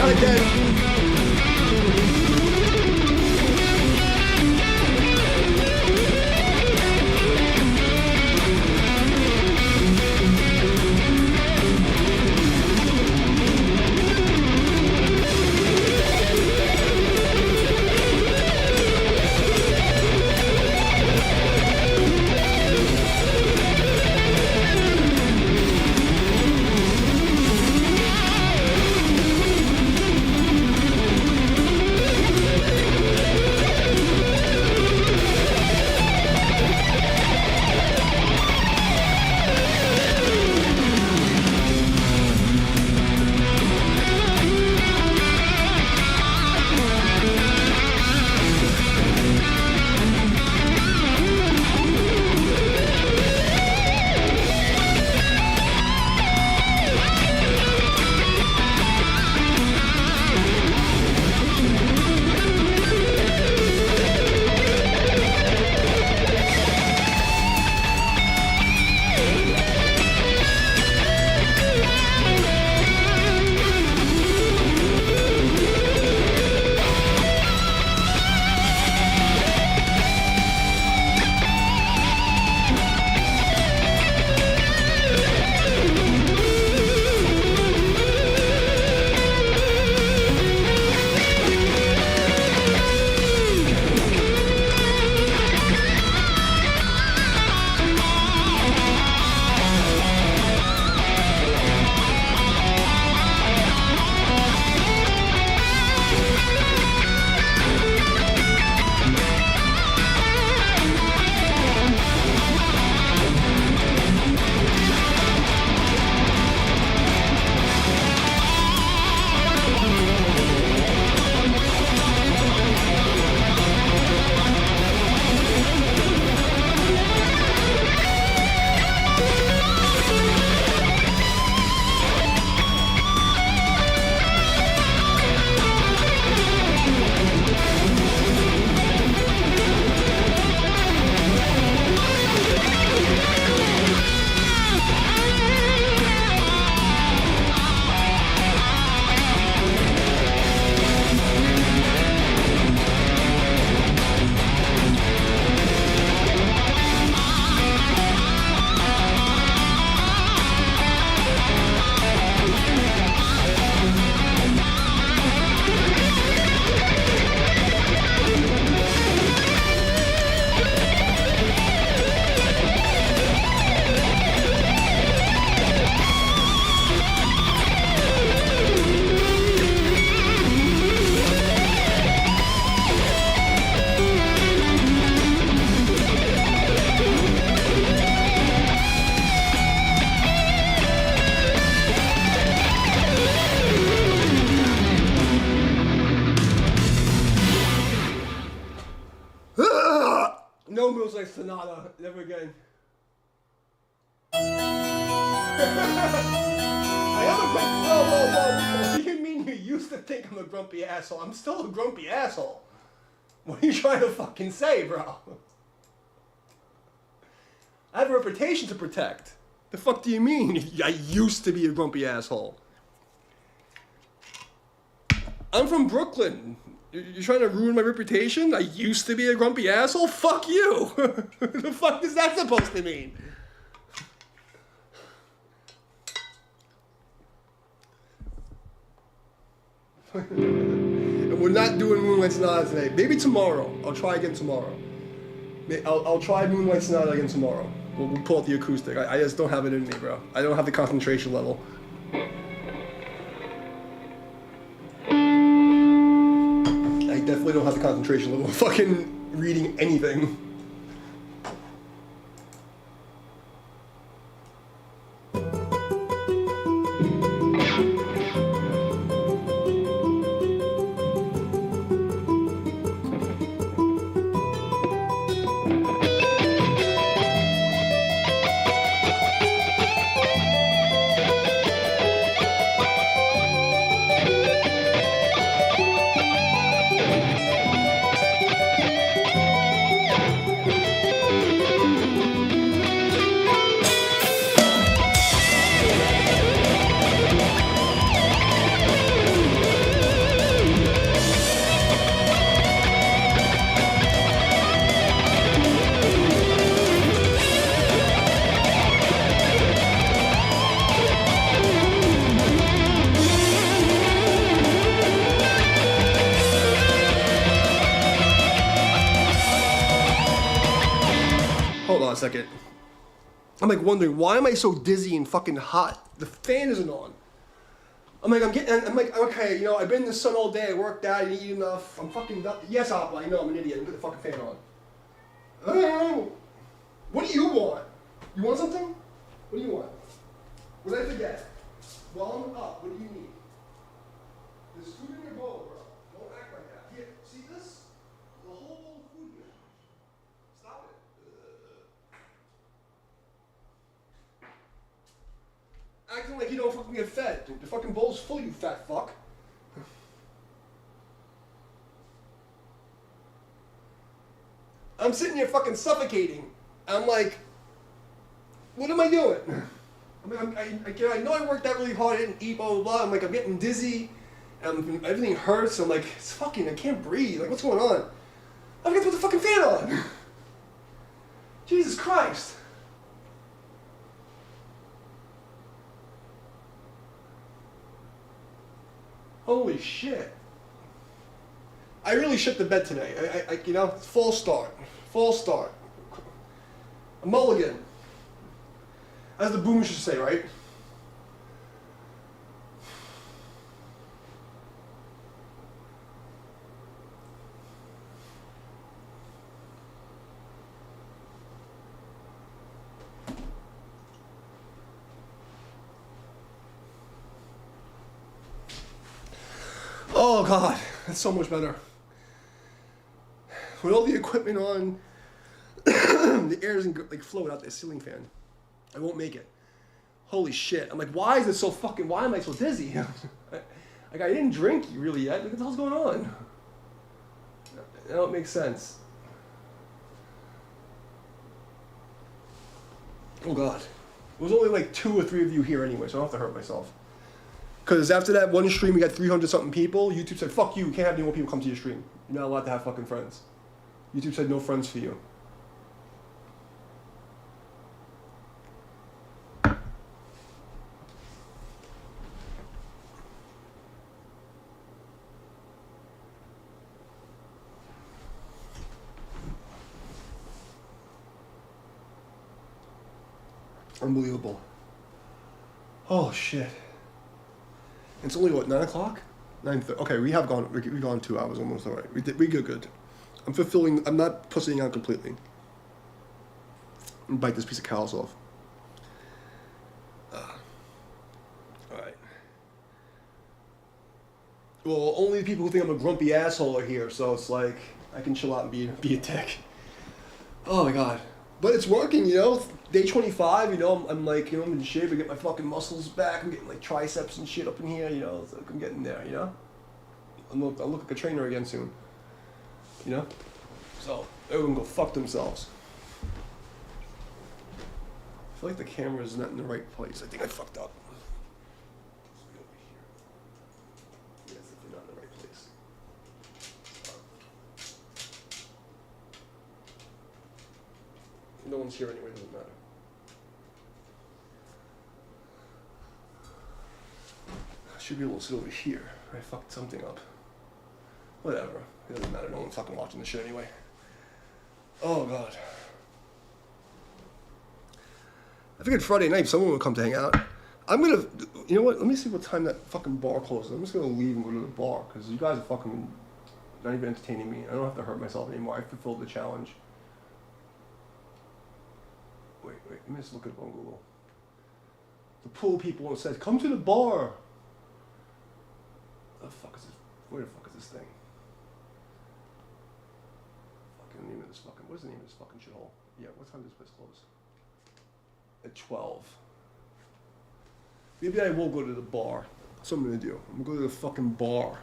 not again. No Moonlight Sonata, never again. I am a grumpy. Whoa. What do you mean you used to think I'm a grumpy asshole? I'm still a grumpy asshole. What are you trying to fucking say, bro? I have a reputation to protect. The fuck do you mean? I used to be a grumpy asshole. I'm from Brooklyn. You're trying to ruin my reputation? I used to be a grumpy asshole? Fuck you! The fuck is that supposed to mean? And we're not doing Moonlight Sonata today. Maybe tomorrow. I'll try again tomorrow. I'll try Moonlight Sonata again tomorrow. We'll pull out the acoustic. I just don't have it in me, bro. I don't have the concentration level. I definitely don't have the concentration level of fucking reading anything. a second. I'm like wondering, why am I so dizzy and fucking hot? The fan isn't on. I'm like, okay, you know, I've been in the sun all day, I worked out, I didn't eat enough, I'm fucking done. Yes, Apple, I know, I'm an idiot, I'm put the fucking fan on. I don't know. What do you want? You want something? What do you want? What did I forget? While I'm up, what do you need? There's food in your bowl, bro. Don't act like that. Here, see this? The whole bowl of food here. Stop it. Acting like you don't fucking get fed. The fucking bowl's full, you fat fuck. I'm sitting here fucking suffocating. I'm like, what am I doing? I know I worked out really hard, I didn't eat, blah, blah, blah. I'm like, I'm getting dizzy. Everything hurts. I'm like, it's fucking, I can't breathe. Like, what's going on? I forgot to put the fucking fan on. Jesus Christ. Holy shit. I really shit the bed today. You know, false start. False start. A mulligan. As the boomers should say, right? Oh God, that's so much better. With all the equipment on, the air doesn't like flow out the ceiling fan. I won't make it. Holy shit. I'm like, why is it so fucking, why am I so dizzy? Like, I didn't drink really yet. Like, what the hell's going on? That don't make sense. Oh God. There was only like 2 or 3 of you here anyway, so I don't have to hurt myself. Because after that one stream, we got 300 something people. YouTube said, fuck you, can't have any more people come to your stream. You're not allowed to have fucking friends. YouTube said no friends for you. Unbelievable. Oh shit. It's only what, 9 o'clock? 9:30. Okay, we've gone 2 hours almost. All right, we good, good. I'm not pussying out completely. And bite this piece of callus off. All right. Well, only the people who think I'm a grumpy asshole are here, so it's like I can chill out and be a dick. Oh my God. But it's working, you know. Day 25, you know, I'm like, you know, I'm in shape. I get my fucking muscles back. I'm getting like triceps and shit up in here, you know. It's like I'm getting there, you know. I'll look like a trainer again soon. You know? So, everyone go fuck themselves. I feel like the camera's not in the right place. I think I fucked up. Let's be over here. Yes, if they're not in the right place. No one's here anyway, doesn't matter. I should be able to sit over here. I fucked something up. Whatever. It doesn't matter. No one's fucking watching this shit anyway. Oh God. I figured Friday night someone would come to hang out. I'm gonna, you know what? Let me see what time that fucking bar closes. I'm just gonna leave and go to the bar because you guys are fucking not even entertaining me. I don't have to hurt myself anymore. I fulfilled the challenge. Wait, let me just look it up on Google. The pool people said, come to the bar. The fuck is this? Where the fuck is this thing? Fucking name of this fucking, what's the name of this fucking shithole? Yeah, what time does this place close? At 12. Maybe I will go to the bar. That's what I'm gonna do. I'm gonna go to the fucking bar.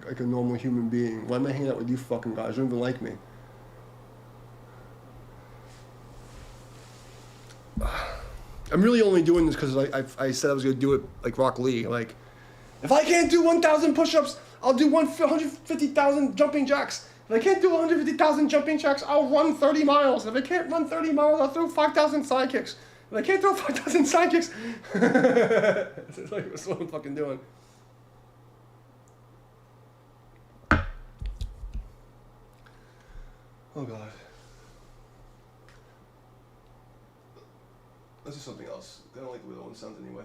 Like a normal human being. Why am I hanging out with you fucking guys? You don't even like me. I'm really only doing this because I said I was going to do it like Rock Lee. Like, if I can't do 1,000 push-ups, I'll do 150,000 jumping jacks. If I can't do 150,000 jumping jacks, I'll run 30 miles. If I can't run 30 miles, I'll throw 5,000 side kicks. If I can't throw 5,000 side kicks, that's what I'm fucking doing. Oh God. Let's do something else. I don't like the way that one sounds anyway.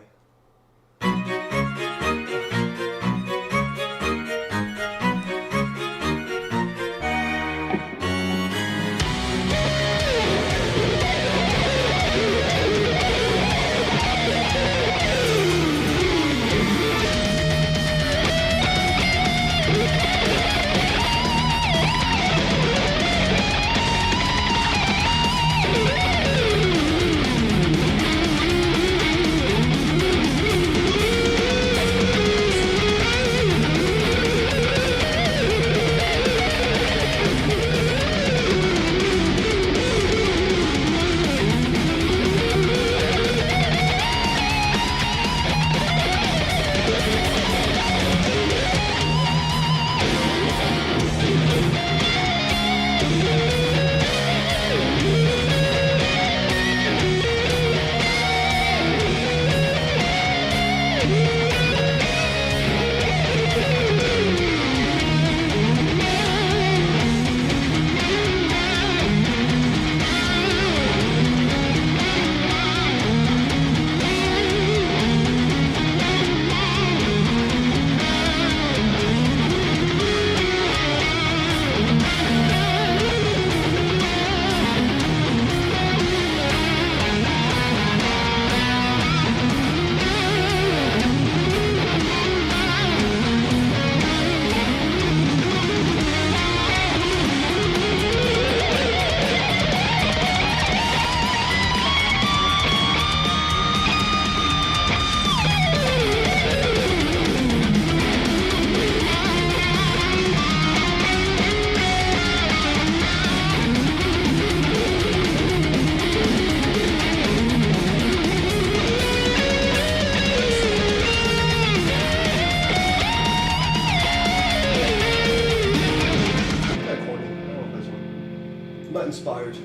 Inspired.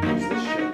What's this shit?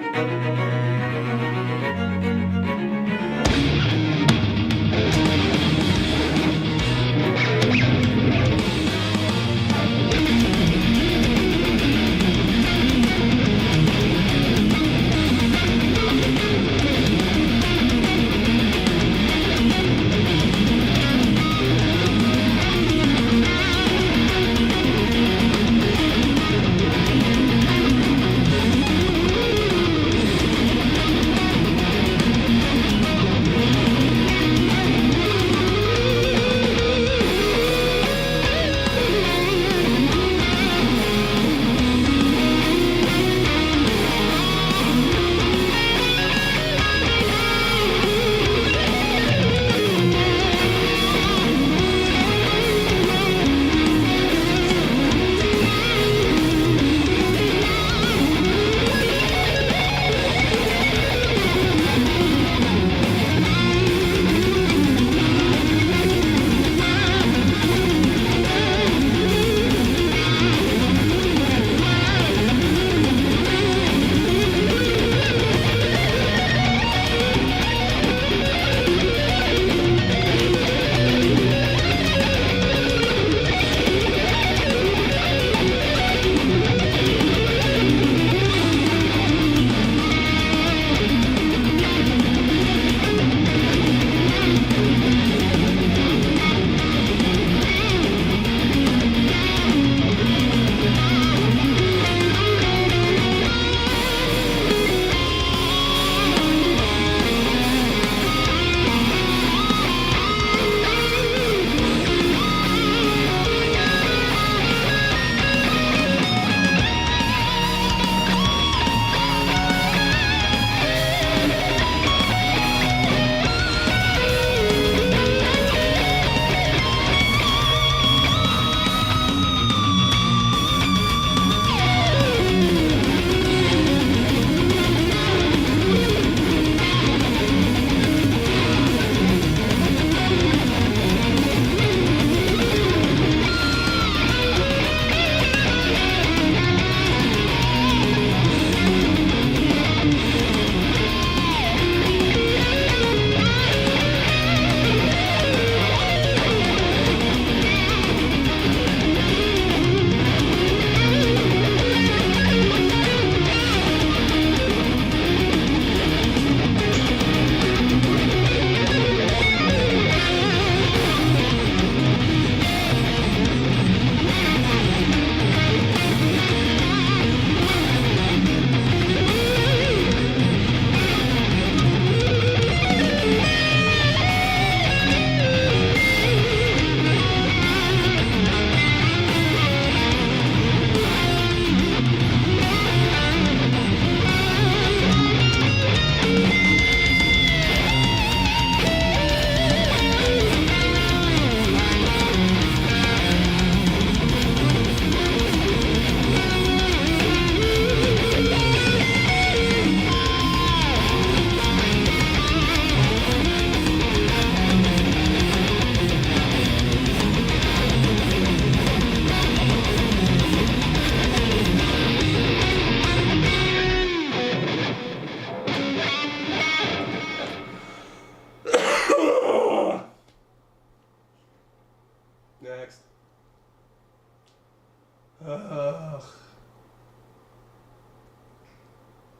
Ugh.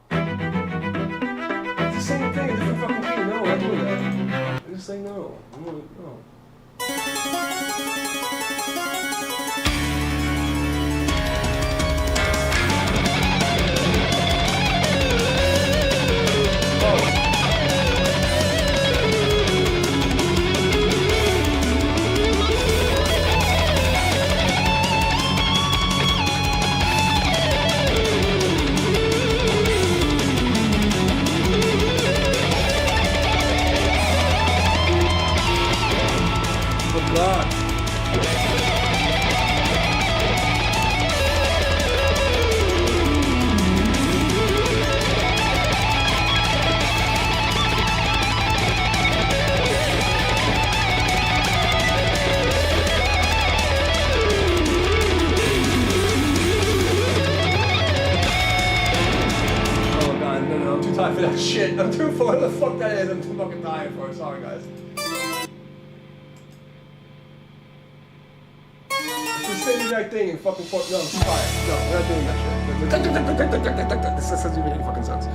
It's the same thing, different fucking key. No, I'm not doing that. I just say no. No. Oh God. Oh God, no, I'm too tired for that shit. I'm too far. What the fuck that is? I'm too fucking tired for it. Sorry, guys. It's the same exact thing in fucking no, I'm too tired. No, we're not doing that shit. This doesn't even make any fucking sense.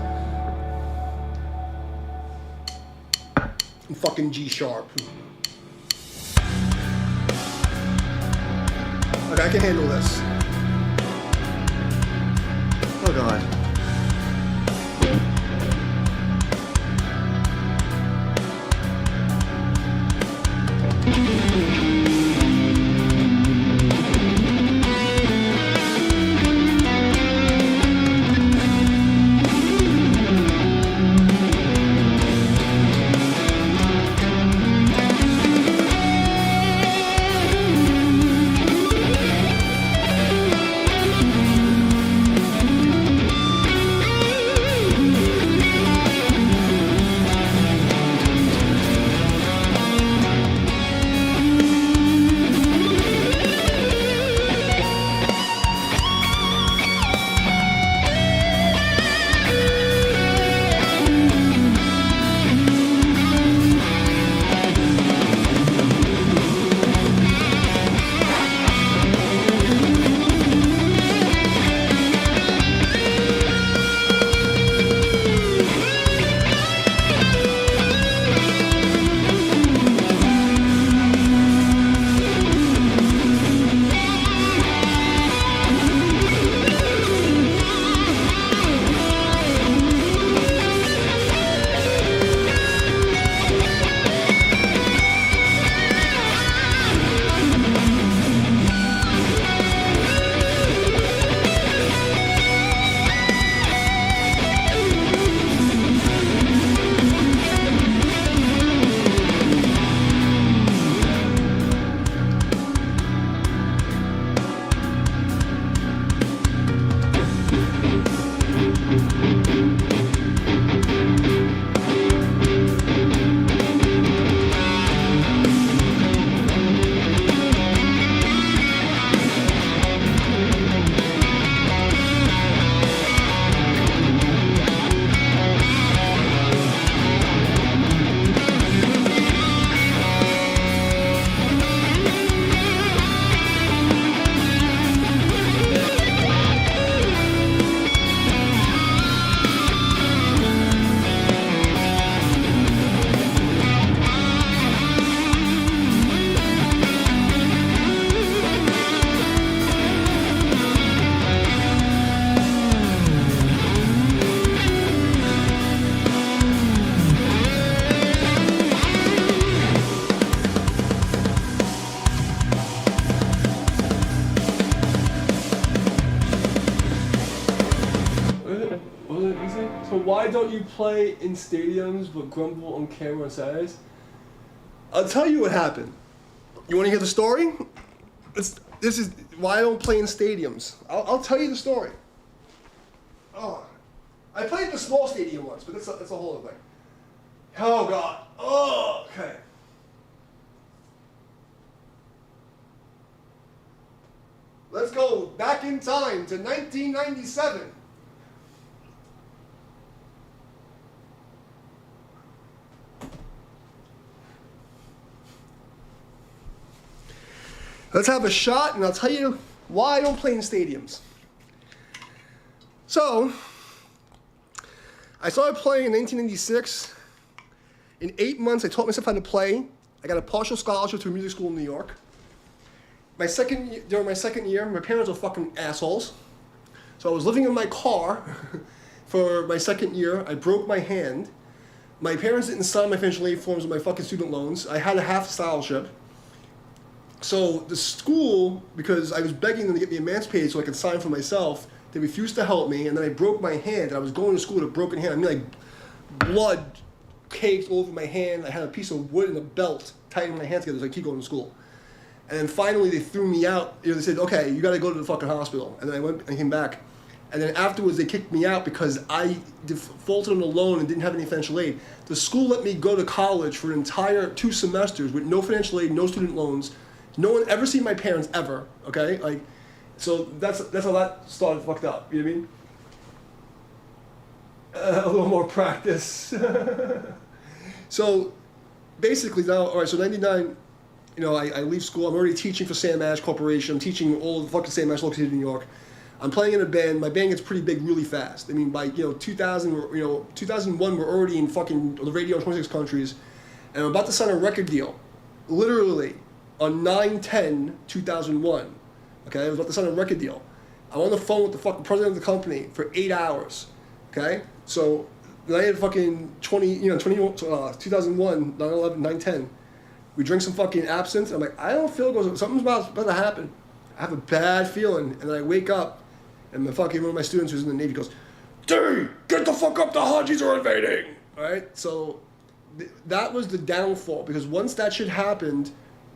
In fucking G sharp. Okay, I can handle this. Oh God. So why don't you play in stadiums but grumble on camera on Saturdays? I'll tell you what happened. You want to hear the story? This is why I don't play in stadiums. I'll tell you the story. Oh, I played the small stadium once, but that's a whole other thing. Oh God. Oh, okay. Let's go back in time to 1997. Let's have a shot, and I'll tell you why I don't play in stadiums. So, I started playing in 1996. In 8 months, I taught myself how to play. I got a partial scholarship to a music school in New York. During my second year, my parents were fucking assholes. So I was living in my car for my second year. I broke my hand. My parents didn't sign my financial aid forms with my fucking student loans. I had a half scholarship. So the school, because I was begging them to get me emancipated so I could sign for myself, they refused to help me, and then I broke my hand, and I was going to school with a broken hand. I mean, like, blood caked all over my hand. I had a piece of wood and a belt tightening my hand together so I could keep going to school. And then finally they threw me out. They said, okay, you gotta go to the fucking hospital. And then I went and came back. And then afterwards they kicked me out because I defaulted on a loan and didn't have any financial aid. The school let me go to college for an entire 2 semesters with no financial aid, no student loans. No one ever seen my parents ever, okay? Like, so that's how that started fucked up, you know what I mean? A little more practice. So basically now, all right, so 99, you know, I leave school. I'm already teaching for Sam Ash Corporation. I'm teaching all the fucking Sam Ash located in New York. I'm playing in a band. My band gets pretty big really fast. I mean, by, 2001, we're already in fucking the radio in 26 countries. And I'm about to sign a record deal, literally, on 9/10/2001. Okay, I was about to sign a record deal. I'm on the phone with the fucking president of the company for 8 hours. Okay, so the night of fucking 2001, 9/11, 9/10. We drink some fucking absinthe. I'm like, I don't feel good. Something's about to happen. I have a bad feeling, and then I wake up, and one of my students who's in the Navy goes, "Dude, get the fuck up! The Hajis are invading!" All right, so that was the downfall, because once that shit happened,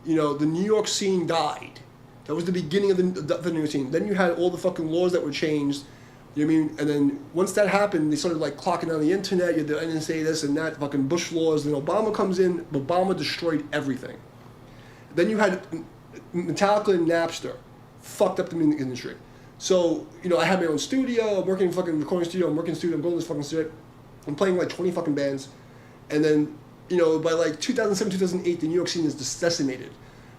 the New York scene died. That was the beginning of the New York scene. Then you had all the fucking laws that were changed. You know what I mean? And then once that happened, they started like clocking on the internet. You had the NSA, this and that, fucking Bush laws. Then Obama comes in. Obama destroyed everything. Then you had Metallica and Napster, fucked up the music industry. So I had my own studio. I'm working in fucking recording studio. I'm working in studio. I'm going to this fucking shit. I'm playing like 20 fucking bands, and then by like 2007, 2008, the New York scene is decimated.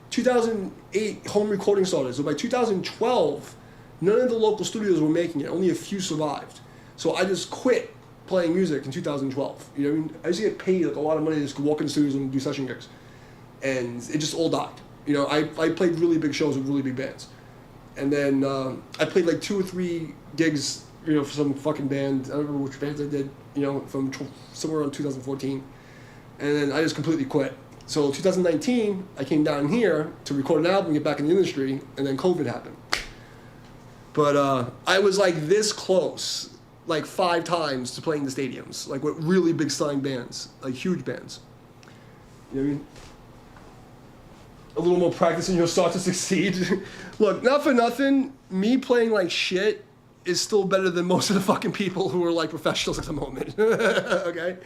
2008, home recording started. So by 2012. None of the local studios were making it. Only a few survived. So I just quit playing music in 2012. You know what I mean? I used to get paid like a lot of money to just walk into studios and do session gigs. And it just all died. I played really big shows with really big bands. And then I played like 2 or 3 gigs, for some fucking band. I don't remember which bands I did, from somewhere around 2014. And then I just completely quit. So 2019, I came down here to record an album, get back in the industry, and then COVID happened. But I was like this close, like 5 times to playing the stadiums, like with really big signed bands, like huge bands. You know what I mean? A little more practice and you'll start to succeed. Look, not for nothing, me playing like shit is still better than most of the fucking people who are like professionals at the moment. Okay?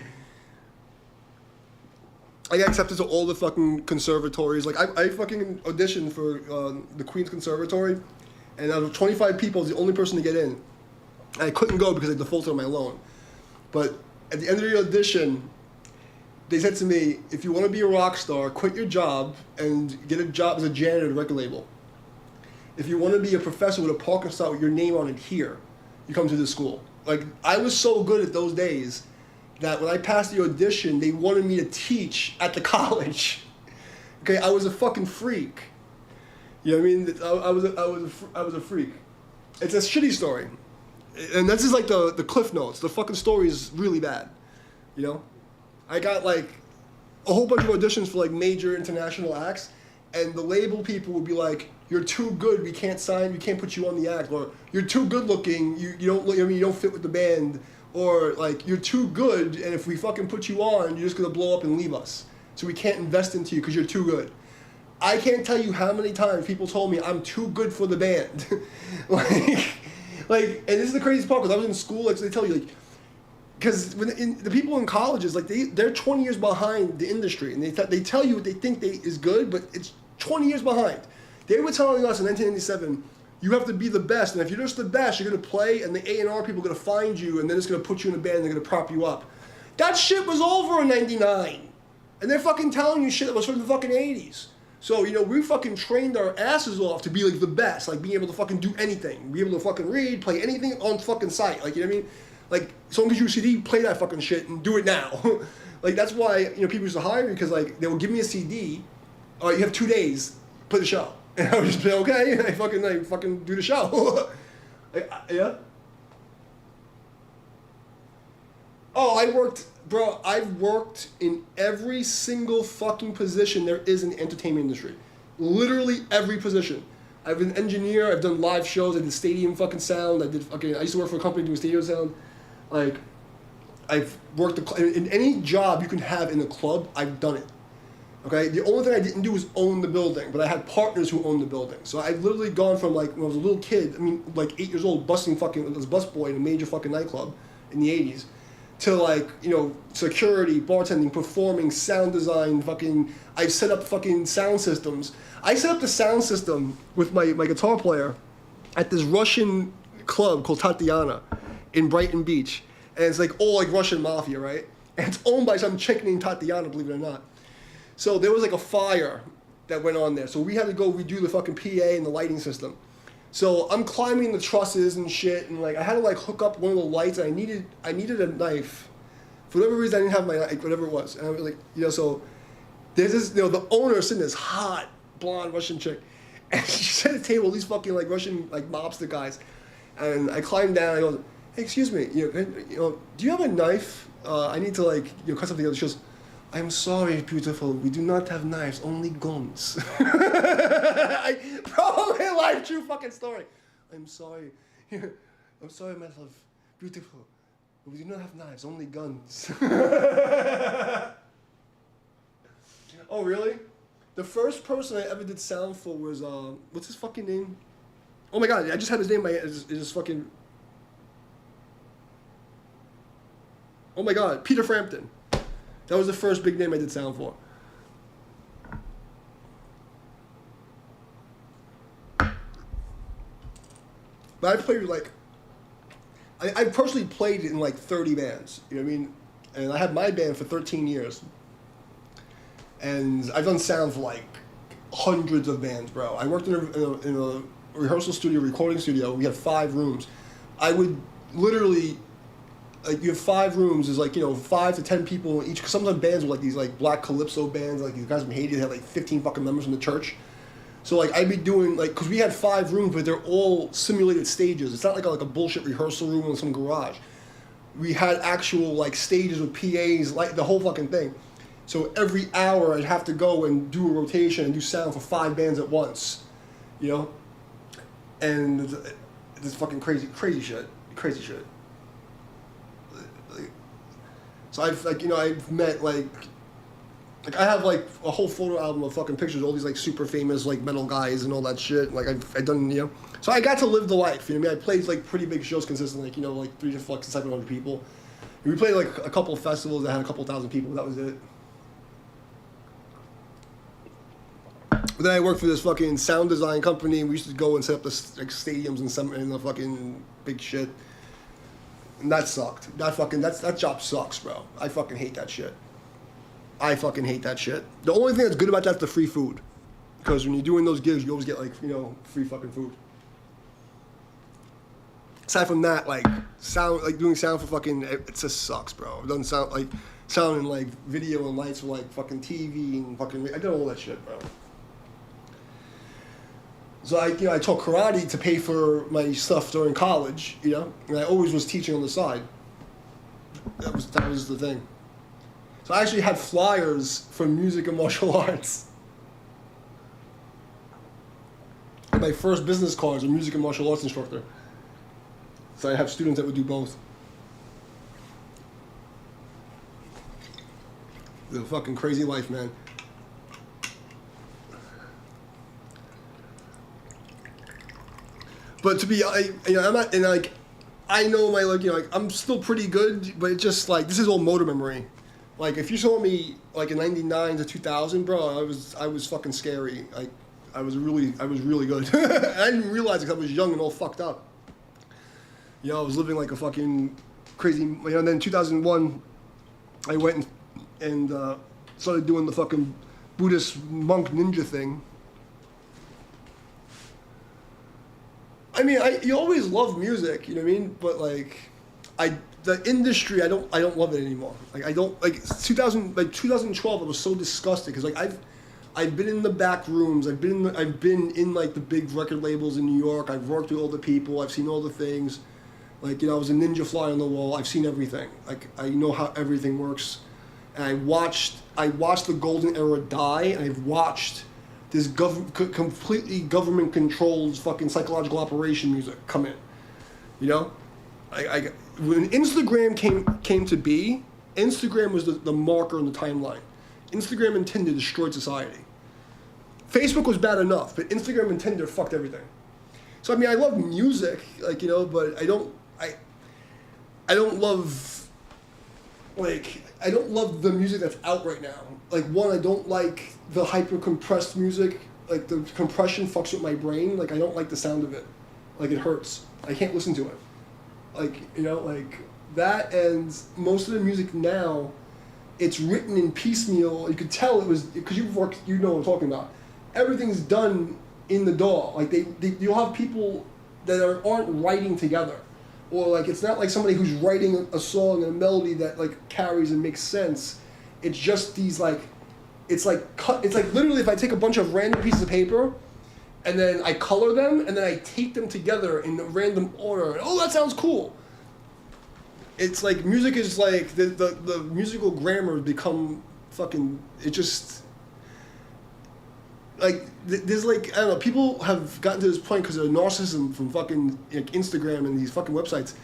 I got accepted to all the fucking conservatories. Like I fucking auditioned for the Queen's Conservatory. And out of 25 people, I was the only person to get in. And I couldn't go because I defaulted on my loan. But at the end of the audition, they said to me, if you want to be a rock star, quit your job and get a job as a janitor at a record label. If you want to be a professor with a parking spot with your name on it here, you come to this school. Like, I was so good at those days that when I passed the audition, they wanted me to teach at the college. Okay, I was a fucking freak. You know what I mean? I was a freak. It's a shitty story, and this is like the cliff notes. The fucking story is really bad. I got like a whole bunch of auditions for like major international acts, and the label people would be like, "You're too good. We can't sign. We can't put you on the act." Or "You're too good looking. You don't. You don't fit with the band." Or like, "You're too good, and if we fucking put you on, you're just gonna blow up and leave us. So we can't invest into you because you're too good." I can't tell you how many times people told me I'm too good for the band. and this is the craziest part, because I was in school, like, so they tell you, like, because the people in colleges, like, they're 20 years behind the industry, and they tell you what they think is good, but it's 20 years behind. They were telling us in 1997, you have to be the best, and if you're just the best, you're going to play, and the A&R people are going to find you, and then it's going to put you in a band, and they're going to prop you up. That shit was over in 99. And they're fucking telling you shit that was from the fucking 80s. So, you know, we fucking trained our asses off to be like the best, like being able to fucking do anything, be able to fucking read, play anything on fucking site. Like, you know what I mean? Like, someone gives you a CD, play that fucking shit and do it now. Like, that's why, you know, people used to hire me because, like, they would give me a CD. All right, you have 2 days, play the show. And I would just be okay, and I fucking do the show. Yeah? Oh, I've worked in every single fucking position there is in the entertainment industry. Literally every position. I've been an engineer, I've done live shows, I did stadium fucking sound, I used to work for a company doing stadium sound. Like, I've worked in any job you can have in a club, I've done it. Okay, the only thing I didn't do was own the building, but I had partners who owned the building. So I've literally gone from, like, when I was a little kid, I mean, like 8 years old, busting fucking, as a busboy in a major fucking nightclub in the 80s, to, like, you know, security, bartending, performing, sound design, fucking, I set up fucking sound systems. I set up the sound system with my guitar player at this Russian club called Tatiana in Brighton Beach. And it's like all like Russian mafia, right? And it's owned by some chick named Tatiana, believe it or not. So there was like a fire that went on there. So we had to go redo the fucking PA and the lighting system. So I'm climbing the trusses and shit, and like I had to like hook up one of the lights, and I needed a knife. For whatever reason, I didn't have my knife, whatever it was. And I was like, you know, so there's this, you know, the owner sitting this hot blonde Russian chick, and she's at a table, these fucking like Russian like mobster guys, and I climbed down. I go, hey, excuse me, you know, do you have a knife? I need to like, you know, cut something together. She goes, I'm sorry, beautiful. We do not have knives, only guns. Probably a life true fucking story. I'm sorry. I'm sorry, my love. Beautiful. We do not have knives, only guns. Oh, really? The first person I ever did sound for was, what's his fucking name? Oh my god, I just had his name, it's just fucking... Oh my god, Peter Frampton. That was the first big name I did sound for. But I played like, I personally played in like 30 bands, you know what I mean? And I had my band for 13 years. And I've done sound for like hundreds of bands, bro. I worked in a rehearsal studio, recording studio. We had 5 rooms. I would literally, like, you have 5 rooms, there's like, you know, 5 to 10 people in each, cause sometimes bands were like these like black calypso bands, like these guys from Haiti, they had like 15 fucking members from the church. So like I'd be doing like, cause we had 5 rooms, but they're all simulated stages. It's not like a bullshit rehearsal room in some garage. We had actual like stages with PAs, like the whole fucking thing. So every hour I'd have to go and do a rotation and do sound for 5 bands at once, you know? And it's fucking crazy shit. So I've like, you know, I've met like I have like a whole photo album of fucking pictures of all these like super famous like metal guys and all that shit. Like I've done, you know, so I got to live the life. You know what I mean? I played like pretty big shows consistently, like, you know, like 300 to 700 people. And we played like a couple of festivals that had a couple thousand people. That was it. But then I worked for this fucking sound design company. We used to go and set up the like stadiums and the fucking big shit. And that sucked. That job sucks, bro. I fucking hate that shit. The only thing that's good about that's the free food. Because when you're doing those gigs, you always get like, you know, free fucking food. Aside from that, like sound, like doing sound for fucking, it just sucks, bro. It doesn't sound like sound and like video and lights for like fucking TV and fucking, I did all that shit, bro. So I taught karate to pay for my stuff during college, you know, and I always was teaching on the side. That was the thing. So I actually had flyers for music and martial arts. And my first business card was a music and martial arts instructor. So I have students that would do both. It's a fucking crazy life, man. But to be, you know, I'm not, and like, I know my, like, you know, like, I'm still pretty good, but it's just like, this is all motor memory. Like, if you saw me, like, in 99 to 2000, bro, I was fucking scary. Like, I was really good. I didn't realize it because I was young and all fucked up. You know, I was living like a fucking crazy, you know, and then in 2001, I went and started doing the fucking Buddhist monk ninja thing. I mean, you always love music, you know what I mean? But like, the industry, I don't love it anymore. Like I don't like 2012. I was so disgusted because like I've been in the back rooms. I've been in like the big record labels in New York. I've worked with all the people. I've seen all the things. Like, you know, I was a ninja fly on the wall. I've seen everything. Like, I know how everything works. And I watched the golden era die, and I've watched this completely government-controlled fucking psychological operation music come in. You know? When Instagram came to be, Instagram was the marker in the timeline. Instagram and Tinder destroyed society. Facebook was bad enough, but Instagram and Tinder fucked everything. So, I mean, I love music, like, you know, but I don't love, like, I don't love the music that's out right now. Like, one, I don't like the hyper-compressed music. Like, the compression fucks with my brain. Like, I don't like the sound of it. Like, it hurts. I can't listen to it. Like, you know, like, that, and most of the music now, it's written in piecemeal. You could tell it was, because you've worked, you know what I'm talking about. Everything's done in the DAW. Like, you'll have people that aren't writing together. Or like, it's not like somebody who's writing a song and a melody that like carries and makes sense. It's just these like, it's like literally if I take a bunch of random pieces of paper and then I color them and then I tape them together in a random order. And, oh, that sounds cool. It's like, music is like, the musical grammar has become fucking, it just, like, there's like, I don't know, people have gotten to this point because of narcissism from fucking like Instagram and these fucking websites.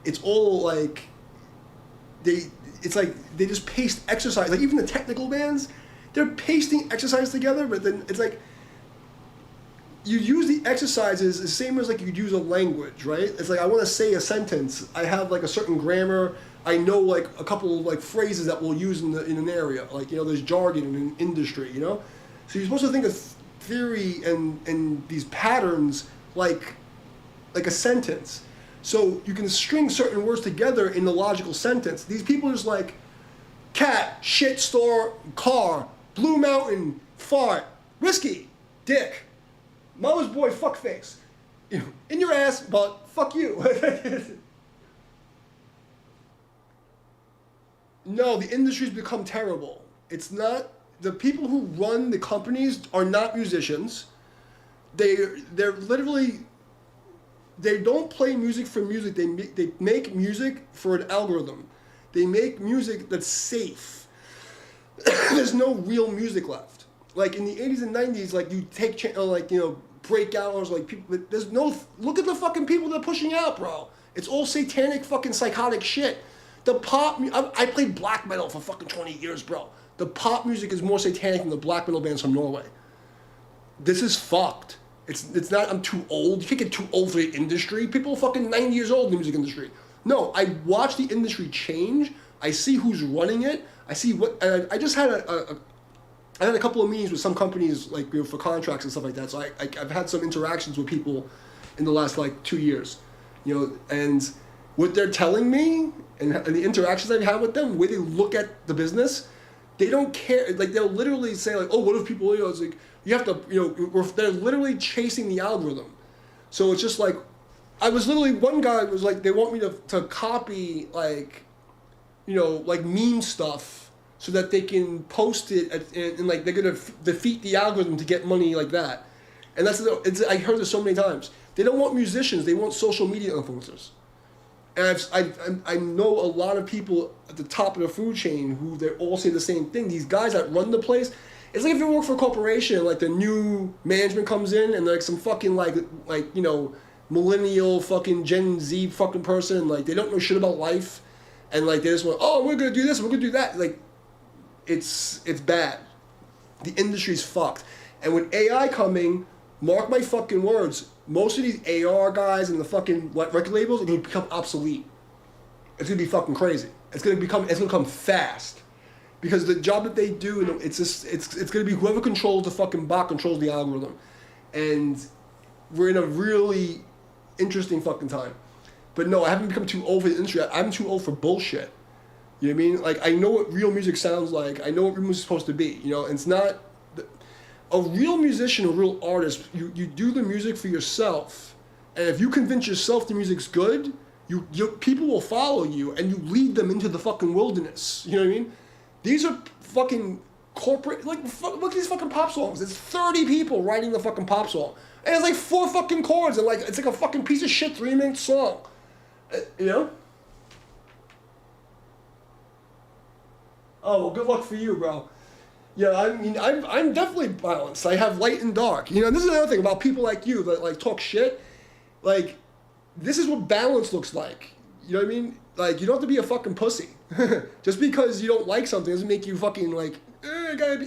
It's all like, it's like they just paste exercise. Like, even the technical bands, they're pasting exercise together, but then it's like, you use the exercises the same as like you'd use a language, right? It's like, I want to say a sentence. I have like a certain grammar. I know like a couple of like phrases that we'll use in an area. Like, you know, there's jargon in an industry, you know? So you're supposed to think of theory and these patterns like a sentence. So you can string certain words together in the logical sentence. These people are just like, cat, shit store, car, Blue Mountain, fart, whiskey, dick, mama's boy, fuckface. You know, in your ass, but fuck you. No, the industry's become terrible. It's not. The people who run the companies are not musicians. They're literally, they don't play music for music. They make music for an algorithm. They make music that's safe. There's no real music left. Like in the 80s and 90s, like you take like, you know, breakouts, like people. There's no. Look at the fucking people they're pushing out, bro. It's all satanic, fucking psychotic shit. The pop. I played black metal for fucking 20 years, bro. The pop music is more satanic than the black metal bands from Norway. This is fucked. It's not, I'm too old. You can't get too old for the industry. People are fucking 90 years old in the music industry. No, I watch the industry change. I see who's running it. I see what, I just had I had a couple of meetings with some companies, like, you know, for contracts and stuff like that. So I've had some interactions with people in the last like 2 years, you know, and what they're telling me and the interactions I've had with them, the way they look at the business, they don't care. Like, they'll literally say, like, oh, what if people, you know, it's like, you have to, you know, they're literally chasing the algorithm. So it's just like, I was literally, one guy was like, they want me to copy, like, you know, like meme stuff so that they can post it and like, they're going to defeat the algorithm to get money like that. And I heard this so many times. They don't want musicians, they want social media influencers. And I know a lot of people at the top of the food chain who they all say the same thing. These guys that run the place, it's like if you work for a corporation, like the new management comes in and like some fucking like you know, millennial fucking Gen Z fucking person, like they don't know shit about life, and like they just want, oh, we're gonna do this, we're gonna do that. Like, it's bad. The industry's fucked. And with AI coming, mark my fucking words, most of these AR guys and the fucking record labels are gonna become obsolete. It's gonna be fucking crazy. It's gonna come fast, because the job that they do, it's gonna be whoever controls the fucking bot controls the algorithm, and we're in a really interesting fucking time. But no, I haven't become too old for the industry. I'm too old for bullshit. You know what I mean? Like, I know what real music sounds like. I know what real music's supposed to be. You know, and it's not A real musician, a real artist, you do the music for yourself, and if you convince yourself the music's good, people will follow you, and you lead them into the fucking wilderness. You know what I mean? These are fucking corporate, like, look at these fucking pop songs. There's 30 people writing the fucking pop song, and it's like 4 fucking chords, and like it's like a fucking piece of shit 3-minute song. You know? Oh, well, good luck for you, bro. Yeah, I mean, I'm definitely balanced. I have light and dark. You know, this is another thing about people like you that like talk shit. Like, this is what balance looks like. You know what I mean? Like, you don't have to be a fucking pussy. Just because you don't like something doesn't make you fucking like,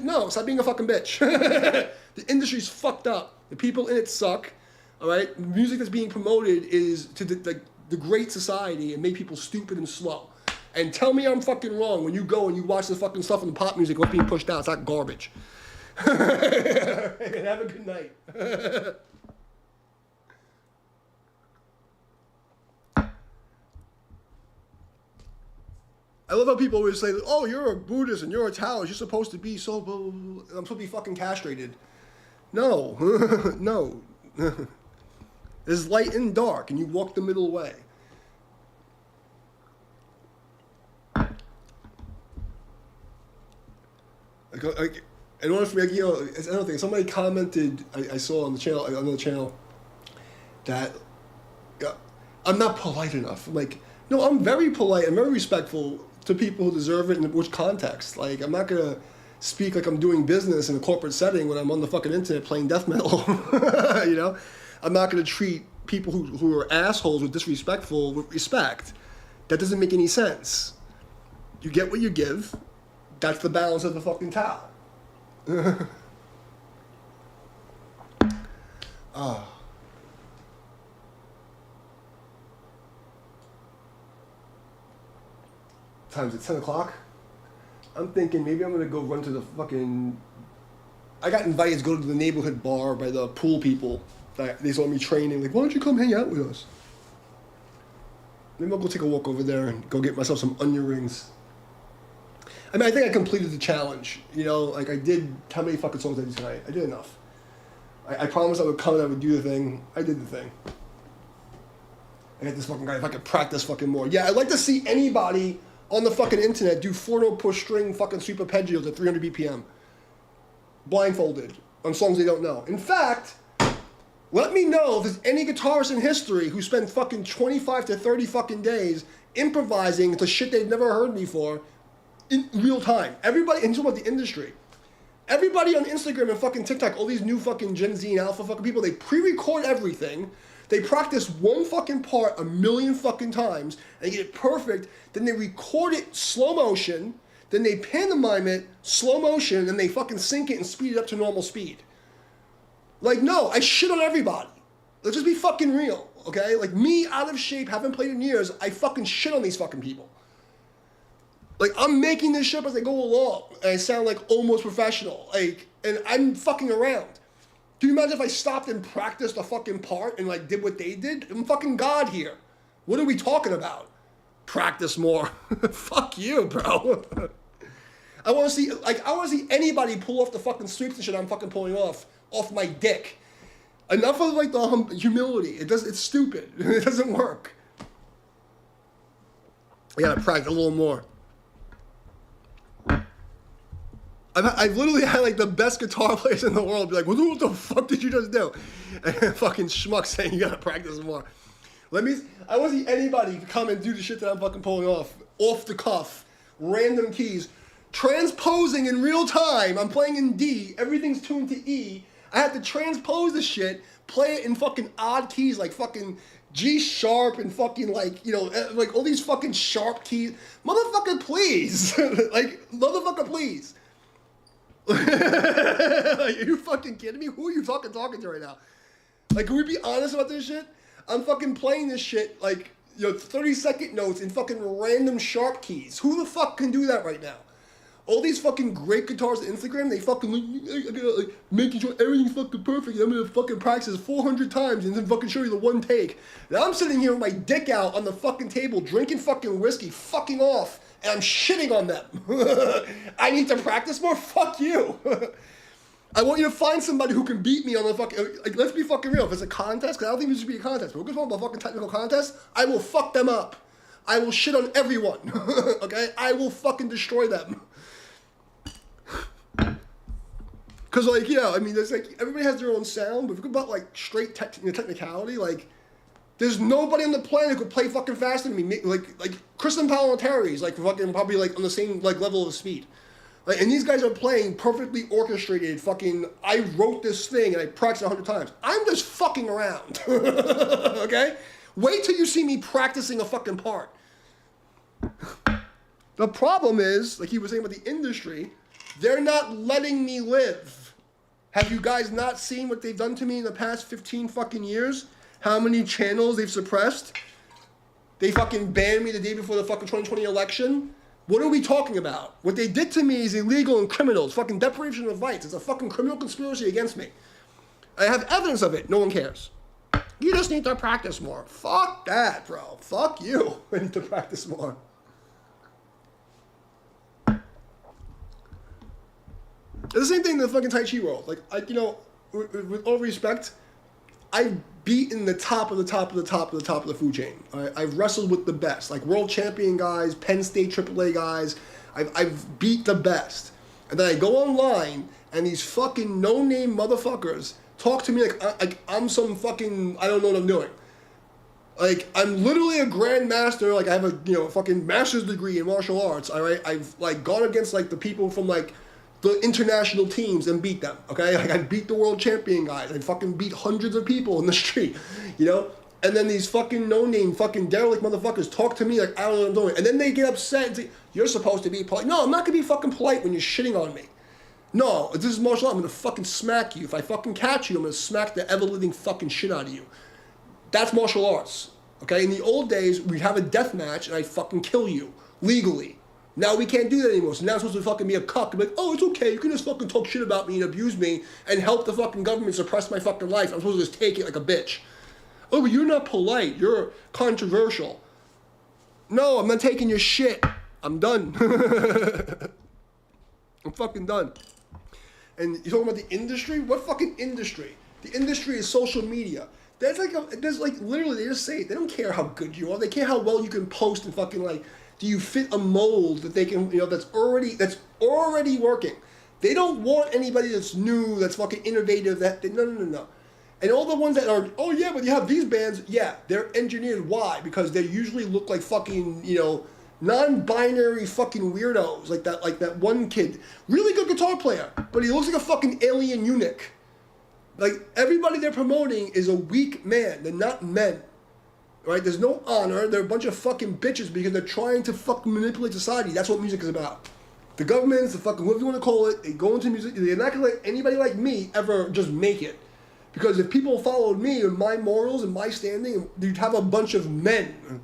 no, stop being a fucking bitch. The industry's fucked up. The people in it suck. All right? The music that's being promoted is to the great society and make people stupid and slow. And tell me I'm fucking wrong when you go and you watch the fucking stuff in the pop music what's being pushed out. It's not garbage. Have a good night. I love how people always say, oh, you're a Buddhist and you're a Taoist. You're supposed to be so... Blah, blah, blah. I'm supposed to be fucking castrated. No. No. There's light and dark, and you walk the middle way. In order for me, you know, it's another thing. Somebody commented, I saw on the channel, on another channel, that I'm not polite enough. I'm like, no, I'm very polite. I'm very respectful to people who deserve it in which context. Like, I'm not gonna speak like I'm doing business in a corporate setting when I'm on the fucking internet playing death metal. You know, I'm not gonna treat people who are assholes with disrespectful with respect. That doesn't make any sense. You get what you give. That's the balance of the fucking Tao. Time's at 10 o'clock. I'm thinking maybe I'm gonna go run to the fucking... I got invited to go to the neighborhood bar by the pool people. They saw me training, like, why don't you come hang out with us? Maybe I'll go take a walk over there and go get myself some onion rings. I mean, I think I completed the challenge. You know, like I did, how many fucking songs I did tonight? I did enough. I promised I would come and I would do the thing. I did the thing. I got this fucking guy, if I could practice fucking more. Yeah, I'd like to see anybody on the fucking internet do 4-note push string fucking sweep arpeggios at 300 BPM. Blindfolded. On songs they don't know. In fact, let me know if there's any guitarist in history who spent fucking 25 to 30 fucking days improvising to shit they've never heard before in real time. Everybody, and talking about the industry, everybody on Instagram and fucking TikTok, all these new fucking Gen Z and Alpha fucking people, they pre-record everything. They practice one fucking part 1,000,000 fucking times and get it perfect. Then they record it slow motion. Then they pantomime it slow motion. And they fucking sync it and speed it up to normal speed. Like, no, I shit on everybody. Let's just be fucking real, okay? Like, me, out of shape, haven't played in years, I fucking shit on these fucking people. Like, I'm making this shit up as I go along, and I sound like almost professional. Like, and I'm fucking around. Can you imagine if I stopped and practiced a fucking part and like did what they did? I'm fucking God here. What are we talking about? Practice more. Fuck you, bro. I want to see anybody pull off the fucking sweeps and shit I'm fucking pulling off my dick. Enough of like the humility. It's stupid. It doesn't work. I gotta practice a little more. I've literally had like the best guitar players in the world be like, what the fuck did you just do? And fucking schmuck saying you gotta practice more. I want to see anybody come and do the shit that I'm fucking pulling off the cuff, random keys, transposing in real time. I'm playing in D, everything's tuned to E. I have to transpose the shit, play it in fucking odd keys like fucking G sharp and fucking like, you know, like all these fucking sharp keys. Motherfucker, please. Like, motherfucker, please. Are you fucking kidding me? Who are you talking to right now? Like, can we be honest about this shit? I'm fucking playing this shit like, you know, 30-second notes in fucking random sharp keys. Who the fuck can do that right now? All these fucking great guitars on Instagram, they fucking like, making sure everything's fucking perfect. I'm gonna fucking practice 400 times and then fucking show you the one take. And I'm sitting here with my dick out on the fucking table, drinking fucking whiskey, fucking off. And I'm shitting on them. I need to practice more? Fuck you. I want you to find somebody who can beat me on the fucking, like, let's be fucking real. If it's a contest, because I don't think this should be a contest, but we're going to talk about fucking technical contest, I will fuck them up. I will shit on everyone, okay? I will fucking destroy them. Because, like, yeah, I mean, there's, like, everybody has their own sound, but if we're about, like, straight technicality, like, there's nobody on the planet who could play fucking faster than me. Like Kristen Palantari is, like, fucking probably, like, on the same, like, level of speed. Like, and these guys are playing perfectly orchestrated fucking, I wrote this thing and I practiced 100 times. I'm just fucking around, okay? Wait till you see me practicing a fucking part. The problem is, like he was saying about the industry, they're not letting me live. Have you guys not seen what they've done to me in the past 15 fucking years? How many channels they've suppressed? They fucking banned me the day before the fucking 2020 election. What are we talking about? What they did to me is illegal and criminal. It's fucking deprivation of rights. It's a fucking criminal conspiracy against me. I have evidence of it. No one cares. You just need to practice more. Fuck that, bro. Fuck you. I need to practice more. It's the same thing in the fucking Tai Chi world. Like, you know, with all respect, I've beaten the top of the top of the top of the top of the food chain. I've wrestled with the best, like world champion guys, Penn State AAA guys. I've beat the best. And then I go online, and these fucking no-name motherfuckers talk to me like I'm some fucking, I don't know what I'm doing. Like, I'm literally a grandmaster. Like, I have a, you know, fucking master's degree in martial arts. All right, I've, like, gone against, like, the people from, like, the international teams and beat them, okay? Like, I beat the world champion guys. I fucking beat hundreds of people in the street, you know? And then these fucking no-name fucking derelict motherfuckers talk to me like I don't know what I'm doing. And then they get upset and say, you're supposed to be polite. No, I'm not gonna be fucking polite when you're shitting on me. No, if this is martial art, I'm gonna fucking smack you. If I fucking catch you, I'm gonna smack the ever-living fucking shit out of you. That's martial arts, okay? In the old days, we'd have a death match and I'd fucking kill you, legally. Now we can't do that anymore. So now I'm supposed to fucking be a cuck and be like, oh, it's okay. You can just fucking talk shit about me and abuse me and help the fucking government suppress my fucking life. I'm supposed to just take it like a bitch. Oh, but you're not polite. You're controversial. No, I'm not taking your shit. I'm done. I'm fucking done. And you're talking about the industry? What fucking industry? The industry is social media. There's like literally, they just say it. They don't care how good you are. They care how well you can post and fucking like, do you fit a mold that they can, you know, that's already working. They don't want anybody that's new, that's fucking innovative, no. And all the ones that are, oh yeah, but you have these bands, yeah, they're engineered. Why? Because they usually look like fucking, you know, non-binary fucking weirdos. Like that one kid, really good guitar player, but he looks like a fucking alien eunuch. Like, everybody they're promoting is a weak man. They're not men. Right? There's no honor. They're a bunch of fucking bitches because they're trying to fucking manipulate society. That's what music is about. The governments, the fucking, whatever you want to call it, they go into music. They're not going to let anybody like me ever just make it. Because if people followed me and my morals and my standing, you'd have a bunch of men.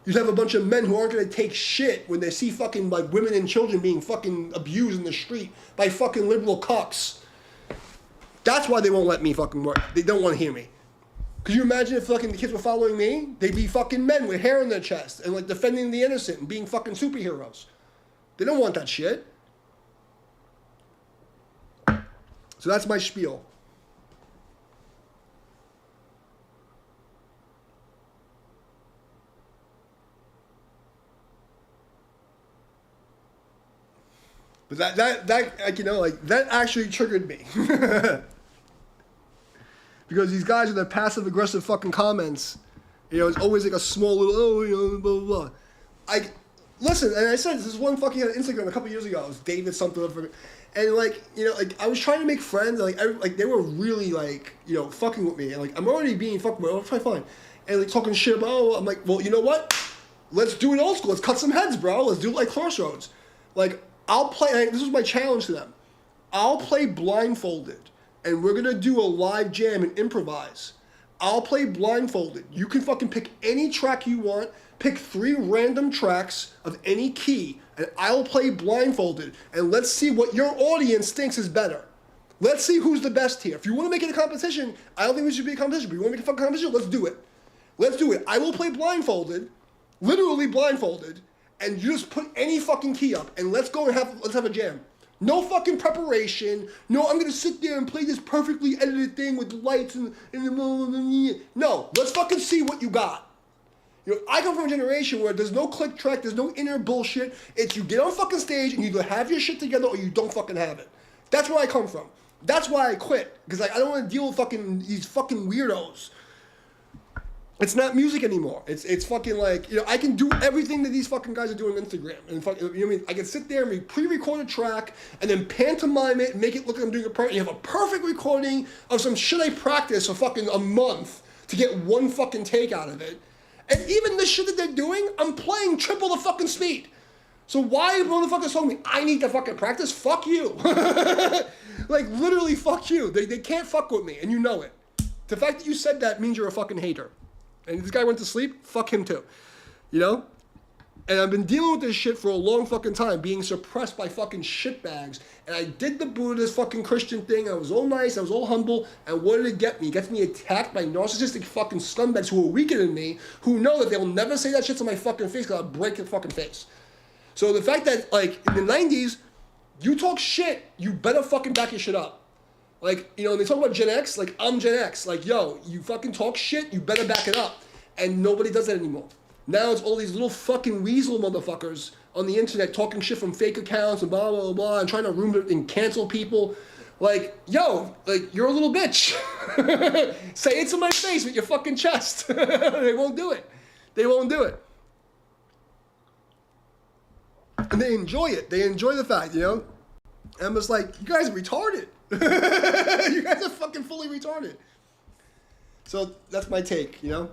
You'd have a bunch of men who aren't going to take shit when they see fucking like women and children being fucking abused in the street by fucking liberal cucks. That's why they won't let me fucking work. They don't want to hear me. Could you imagine if fucking the kids were following me? They'd be fucking men with hair in their chest and like defending the innocent and being fucking superheroes. They don't want that shit. So that's my spiel. But that like, you know, like that actually triggered me. Because these guys with their passive aggressive fucking comments, you know, it's always like a small little, oh, you know, blah, blah, blah. Listen, and I said this one fucking on Instagram a couple years ago. It was David something, and like, you know, like I was trying to make friends, and like they were really like, you know, fucking with me, and like I'm already being fucked with, fine, and like talking shit about, oh, I'm like, well, you know what? Let's do it old school. Let's cut some heads, bro. Let's do it like Crossroads. Like I'll play. This was my challenge to them. I'll play blindfolded. And we're gonna do a live jam and improvise. I'll play blindfolded. You can fucking pick any track you want, pick 3 random tracks of any key, and I'll play blindfolded. And let's see what your audience thinks is better. Let's see who's the best here. If you wanna make it a competition, I don't think we should be a competition, but you wanna make a fucking competition, let's do it. Let's do it. I will play blindfolded, literally blindfolded, and you just put any fucking key up, and let's have a jam. No fucking preparation. No, I'm gonna sit there and play this perfectly edited thing with lights and the. No, let's fucking see what you got. You know, I come from a generation where there's no click track, there's no inner bullshit. It's you get on fucking stage and you either have your shit together or you don't fucking have it. That's where I come from. That's why I quit. Because like, I don't want to deal with fucking these fucking weirdos. It's not music anymore. It's fucking like, you know, I can do everything that these fucking guys are doing on Instagram. And fucking, you know what I mean? I can sit there and pre-record a track and then pantomime it, make it look like I'm doing a perfect. You have a perfect recording of some shit I practiced for fucking a month to get one fucking take out of it. And even the shit that they're doing, I'm playing triple the fucking speed. So why motherfuckers told me I need to fucking practice? Fuck you. Like literally fuck you. They can't fuck with me and you know it. The fact that you said that means you're a fucking hater. And if this guy went to sleep, fuck him too. You know? And I've been dealing with this shit for a long fucking time, being suppressed by fucking shitbags. And I did the Buddhist fucking Christian thing. I was all nice, I was all humble. And what did it get me? It gets me attacked by narcissistic fucking scumbags who are weaker than me, who know that they'll never say that shit to my fucking face because I'll break your fucking face. So the fact that, like, in the 90s, you talk shit, you better fucking back your shit up. Like, you know, when they talk about Gen X, like, I'm Gen X. Like, yo, you fucking talk shit, you better back it up. And nobody does that anymore. Now it's all these little fucking weasel motherfuckers on the internet talking shit from fake accounts and blah, blah, blah, and trying to ruin it and cancel people. Like, yo, like, you're a little bitch. Say it to my face with your fucking chest. They won't do it. They won't do it. And they enjoy it. They enjoy the fact, you know? And I'm just like, you guys are retarded. You guys are fucking fully retarded. So that's my take, you know?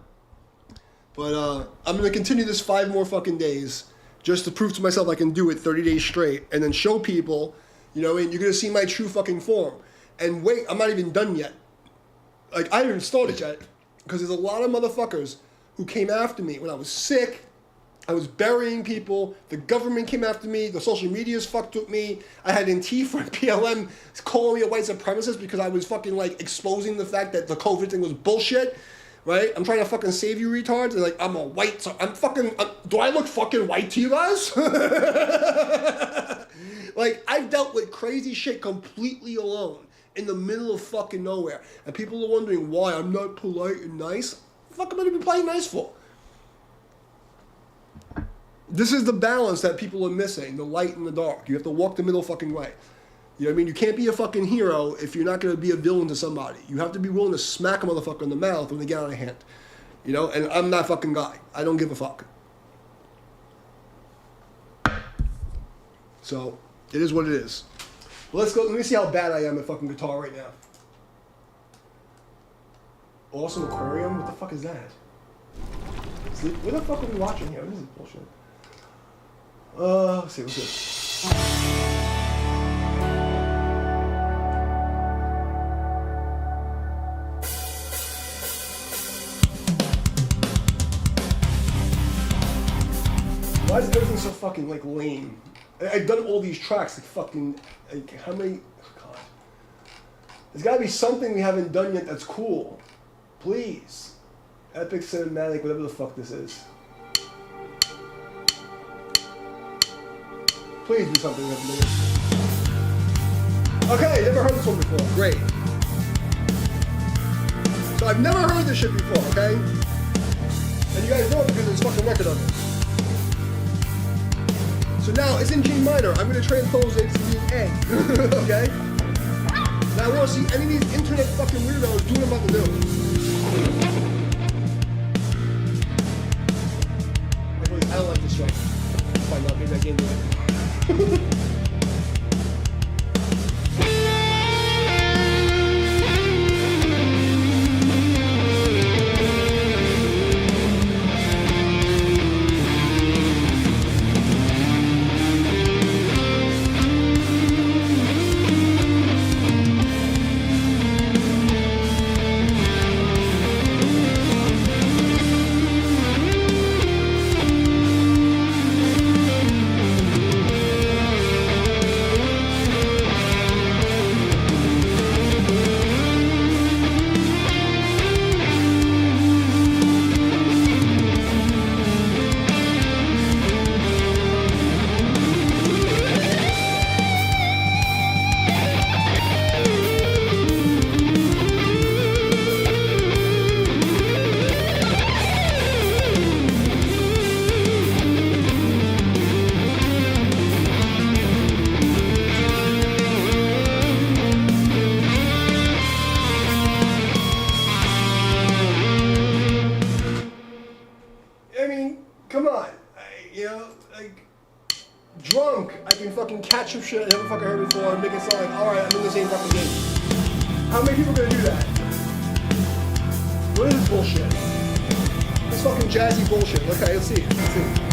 But I'm going to continue this 5 more fucking days just to prove to myself I can do it 30 days straight and then show people, you know, and you're going to see my true fucking form. And wait, I'm not even done yet. Like, I haven't started yet because there's a lot of motherfuckers who came after me when I was sick. I was burying people. The government came after me. The social media's fucked with me. I had Antifa and PLM calling me a white supremacist because I was fucking like exposing the fact that the COVID thing was bullshit. Right? I'm trying to fucking save you retards. They're like, I'm a white, so do I look fucking white to you guys? Like, I've dealt with crazy shit completely alone in the middle of fucking nowhere. And people are wondering why I'm not polite and nice. What the fuck am I gonna be playing nice for? This is the balance that people are missing, the light and the dark. You have to walk the middle fucking way. You know what I mean? You can't be a fucking hero if you're not going to be a villain to somebody. You have to be willing to smack a motherfucker in the mouth when they get out of hand. You know? And I'm that fucking guy. I don't give a fuck. So, it is what it is. Well, let's go. Let me see how bad I am at fucking guitar right now. Awesome Aquarium? What the fuck is that? What the fuck are we watching here? What is this bullshit? Let's see, what's this? Why is everything so fucking, like, lame? I've done all these tracks, like, fucking, like, how many, oh, God. There's gotta be something we haven't done yet that's cool. Please. Epic Cinematic, whatever the fuck this is. Please do something we haven't done. Okay, never heard this one before. Great. So I've never heard this shit before, okay? And you guys know it because there's fucking record on it. So now it's in G minor. I'm going to transpose it to be an A. Okay? Now I want to see any of these internet fucking weirdos doing what I'm about to do. I don't like this track. Find out, maybe I can do it. making fucking catch up shit I never fucking heard before and make it sound like, alright, I'm in the same fucking game. How many people are gonna do that? What is this bullshit? This fucking jazzy bullshit. Okay, let's see. Let's see.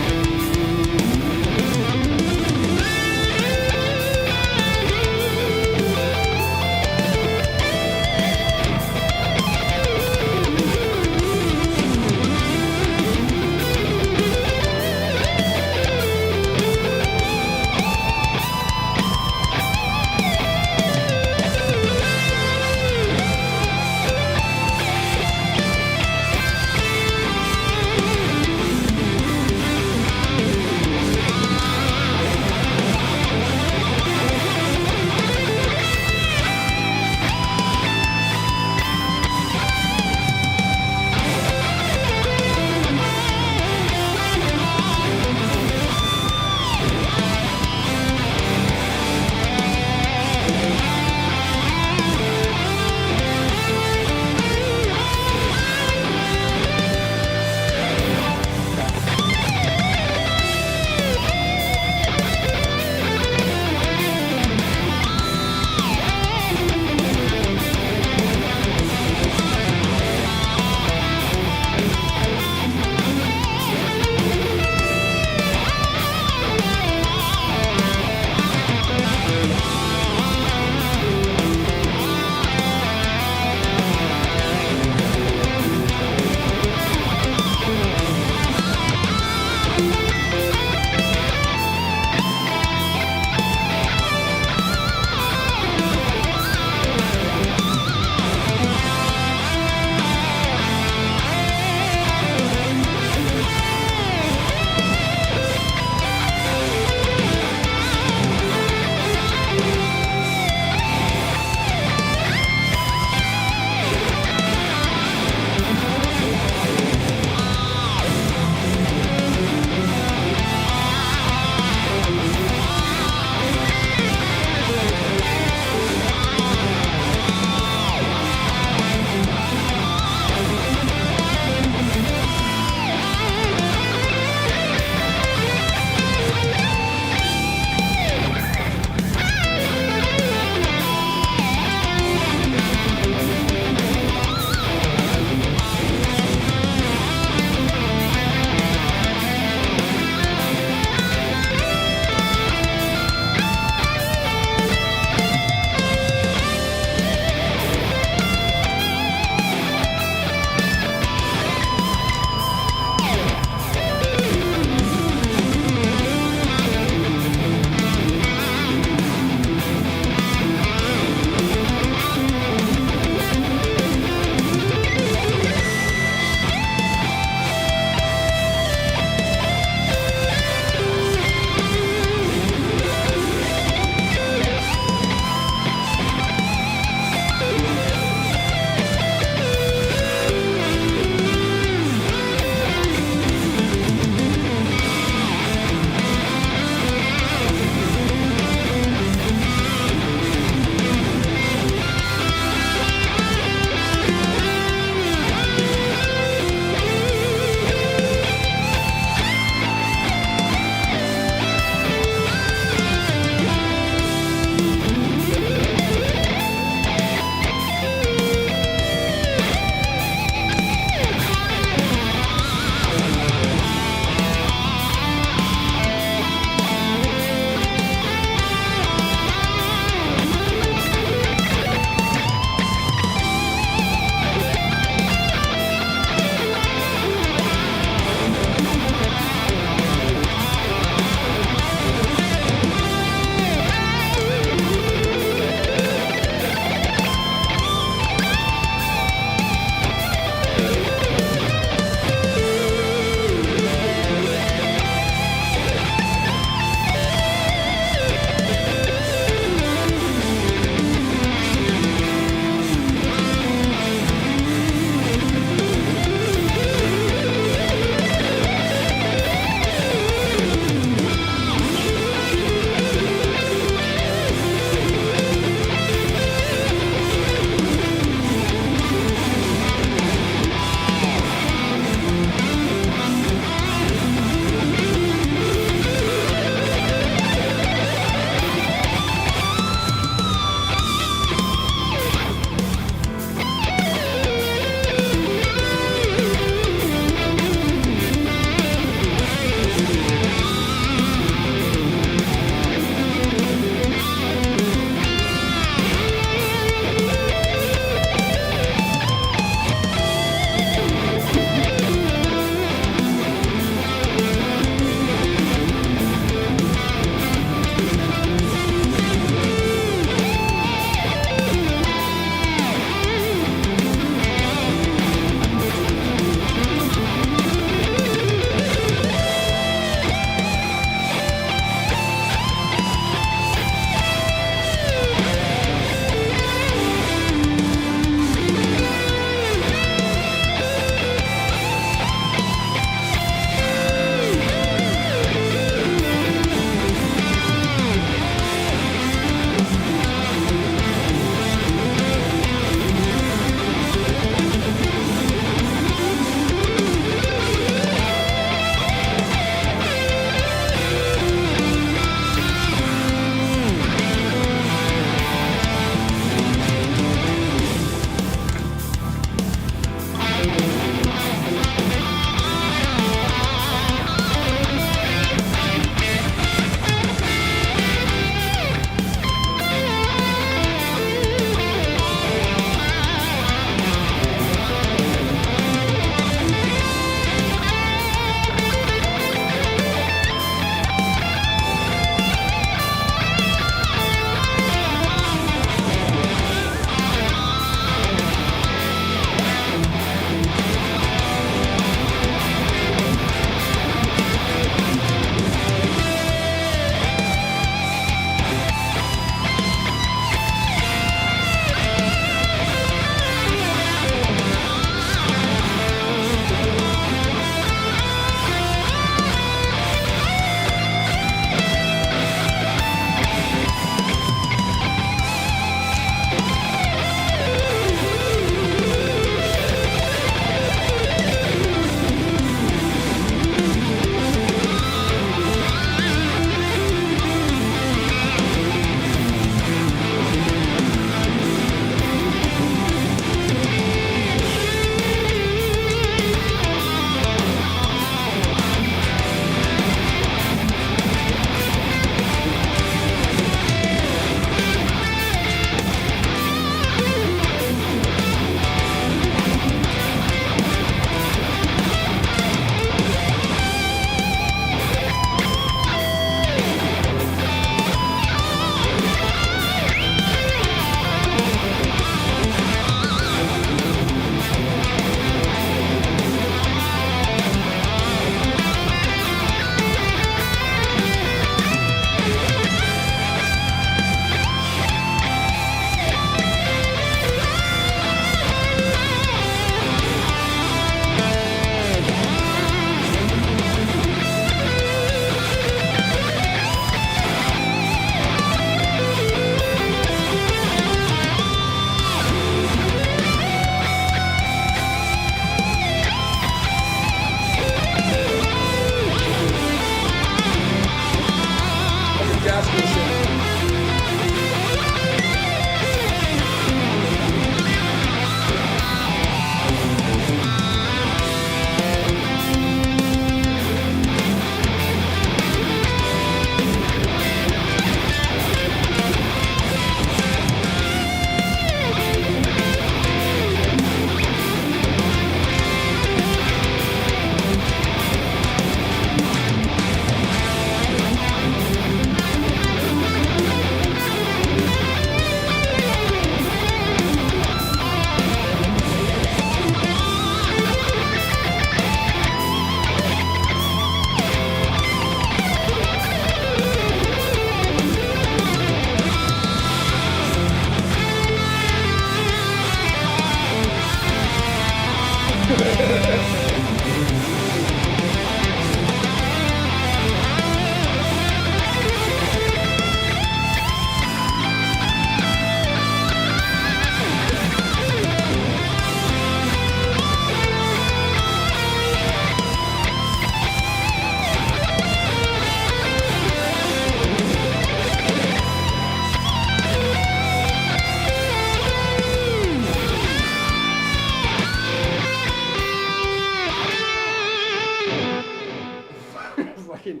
fucking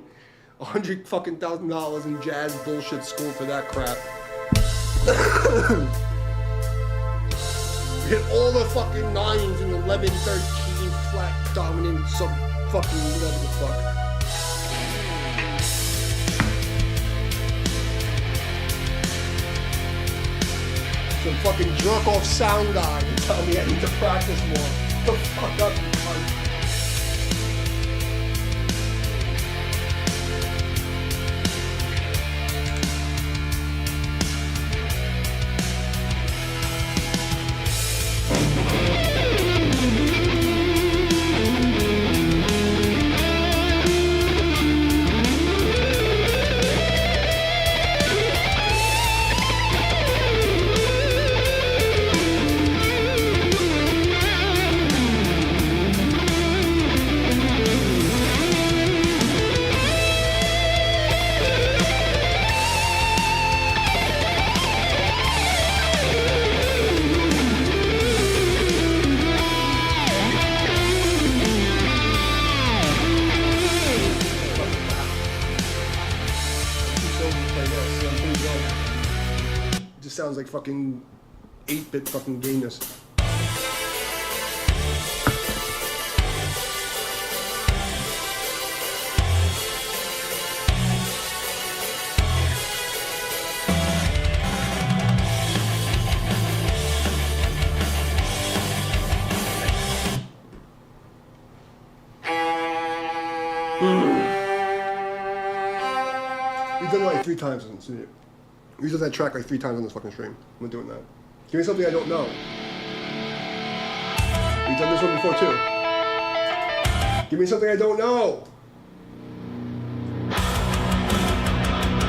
$100,000 in jazz bullshit school for that crap. You hit all the fucking 9s and 11, 13, flat, dominant, sub fucking whatever the fuck. Some fucking jerk off sound guy and tell me I need to practice more. The fuck up, you cunt. Sounds like fucking 8-bit fucking gayness. We've done it like 3 times since it. We did that track like 3 times on this fucking stream. I'm doing that. Give me something I don't know. We've done this one before too. Give me something I don't know.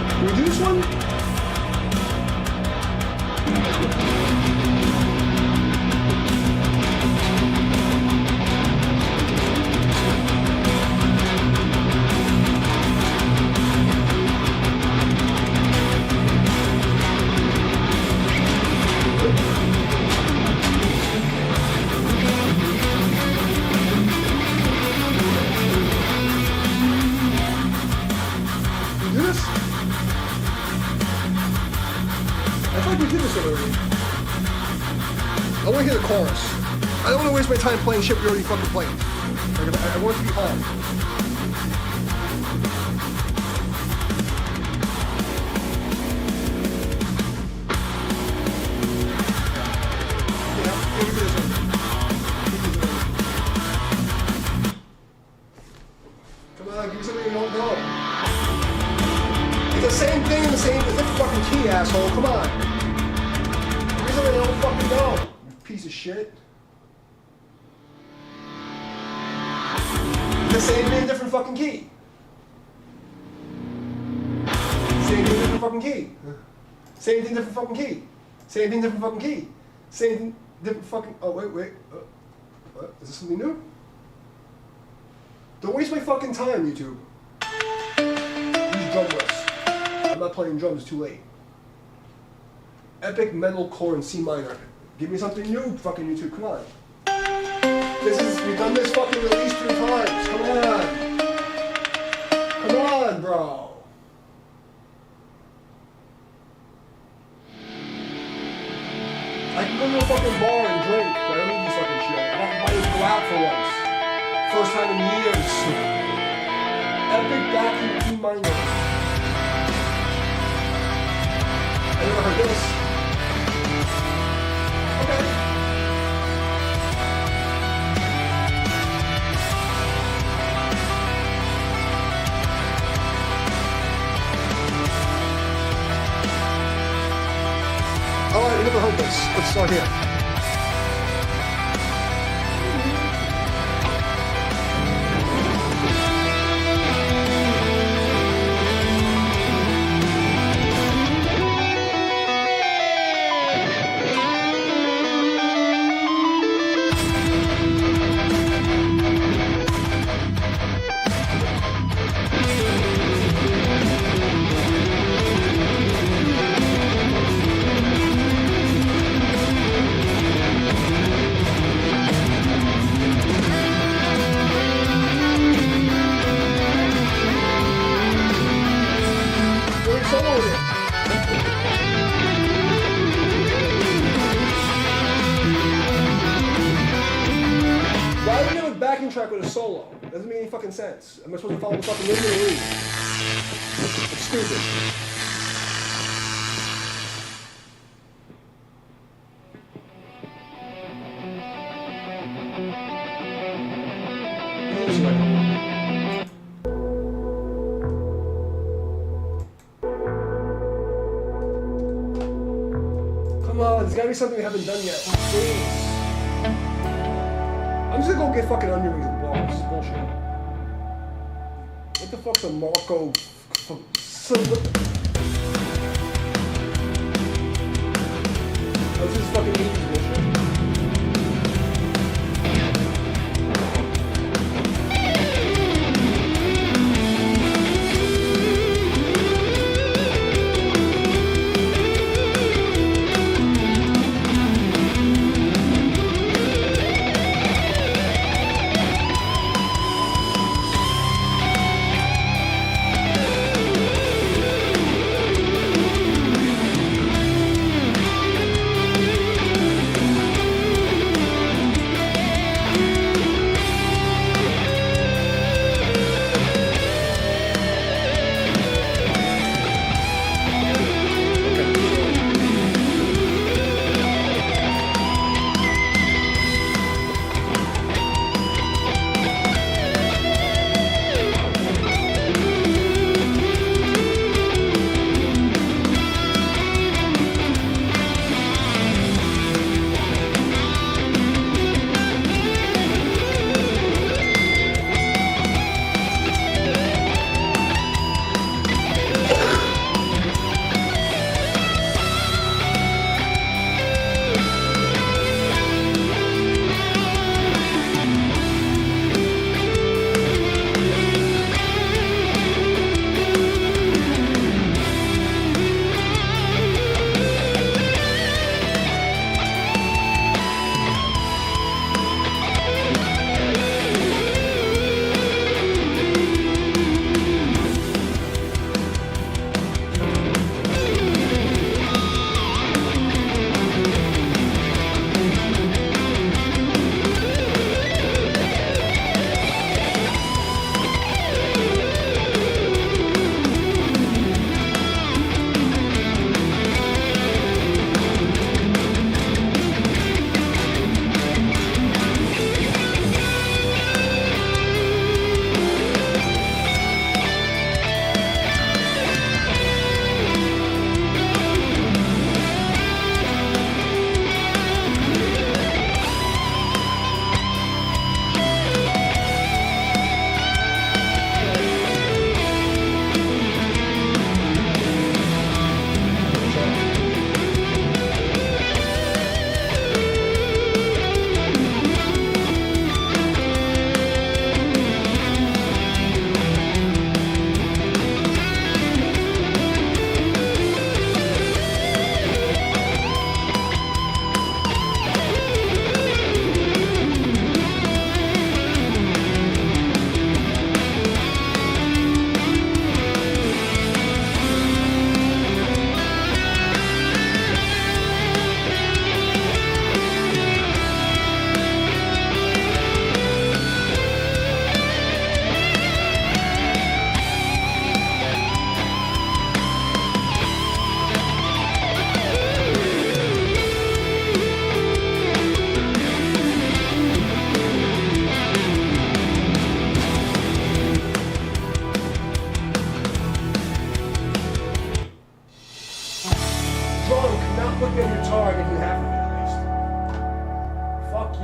Can we do this one? I want to hear the chorus. I don't want to waste my time playing shit we already fucking played. Like, I want it to be hard. Come on, give me something you don't know. It's the same thing in the same different fucking key, asshole. Come on. Give me something I don't fucking know. You piece of shit. The same thing, different fucking key. Same thing, different fucking key. Same thing, different fucking key. Same thing, different fucking key. Same thing, different fucking. Oh wait. What? Is this something new? Don't waste my fucking time, YouTube. Use drumless. I'm not playing drums. Too late. Epic metal core in C minor. Give me something new, fucking YouTube. Come on. We've done this fucking release 3 times. Come on. Come on, bro. I can go to a fucking bar and drink, but I don't need this fucking shit. I want to go out for once. First time in years. Epic back in D minor. I never heard this. Okay. Alright, I never heard this. Let's start here. fucking sense. Am I supposed to follow the fucking rhythm or lead? It's stupid. Come on, there's gotta be something we haven't done yet. Please. I'm just gonna go get fucking onion rings at the bar. This is bullshit. What the fuck's a Marco? This is fucking 80s bullshit.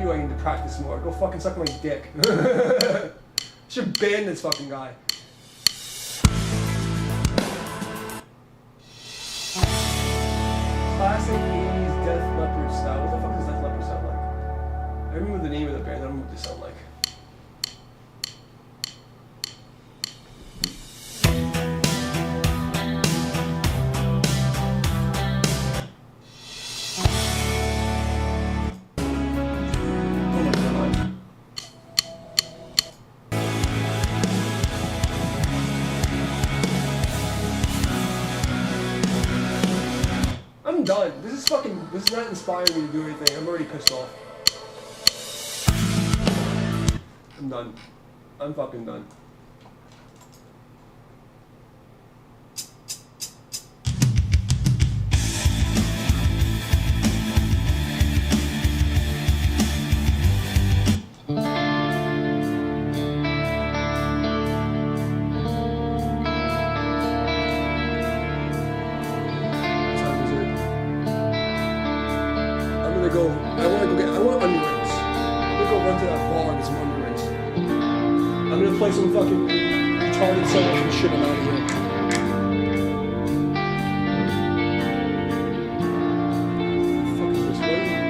you, I need to practice more. Go fucking suck my dick. Should ban this fucking guy. Classic 80s Death Leopard style. What the fuck does Death Leopard sound like? I remember the name of the band, I don't know what they sound like. I'm done. This is not inspiring me to do anything. I'm already pissed off. I'm done. I'm fucking done. Play some fucking retarded songs and shit. I'm out of here. Fuck is this way?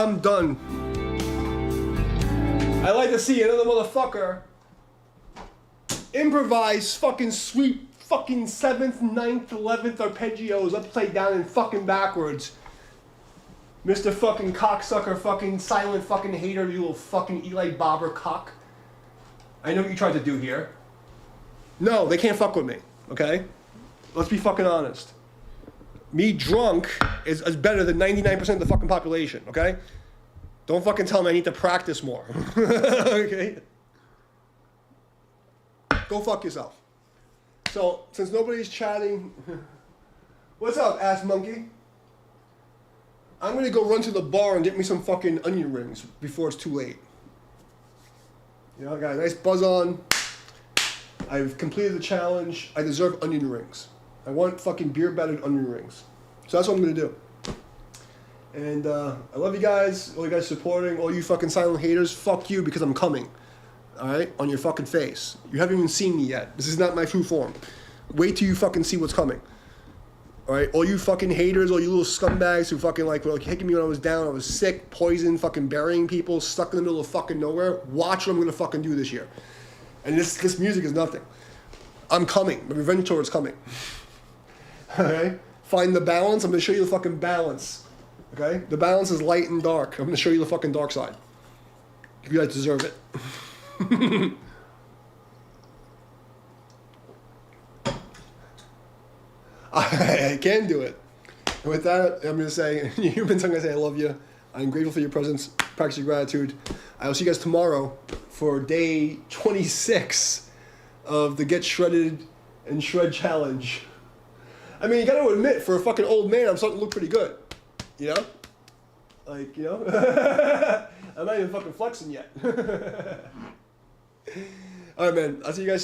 I'm done. I like to see another motherfucker improvise fucking sweet fucking 7th, 9th, 11th arpeggios upside down and fucking backwards. Mr. fucking cocksucker, fucking silent fucking hater, you little fucking Eli Bobber cock. I know what you tried to do here. No, they can't fuck with me, okay? Let's be fucking honest. Me drunk is better than 99% of the fucking population, okay? Don't fucking tell me I need to practice more, okay? Go fuck yourself. So, since nobody's chatting, what's up, ass monkey? I'm gonna go run to the bar and get me some fucking onion rings before it's too late. You know, I got a nice buzz on. I've completed the challenge. I deserve onion rings. I want fucking beer battered onion rings. So that's what I'm gonna do. And I love you guys, all you guys supporting, all you fucking silent haters, fuck you because I'm coming. Alright? On your fucking face. You haven't even seen me yet. This is not my true form. Wait till you fucking see what's coming. Alright? All you fucking haters, all you little scumbags who fucking were kicking me when I was down, I was sick, poisoned, fucking burying people, stuck in the middle of fucking nowhere. Watch what I'm gonna fucking do this year. And this music is nothing. I'm coming. My revenge tour is coming. Alright? Find the balance. I'm gonna show you the fucking balance. Okay? The balance is light and dark. I'm gonna show you the fucking dark side. You guys deserve it. I can do it. And with that, I'm going to say, you've been going to say I love you. I'm grateful for your presence. Practice your gratitude. I will see you guys tomorrow for day 26 of the Get Shredded and Shred Challenge. I mean, you got to admit, for a fucking old man, I'm starting to look pretty good. You know? Like, you know? I'm not even fucking flexing yet. All right, man. I'll see you guys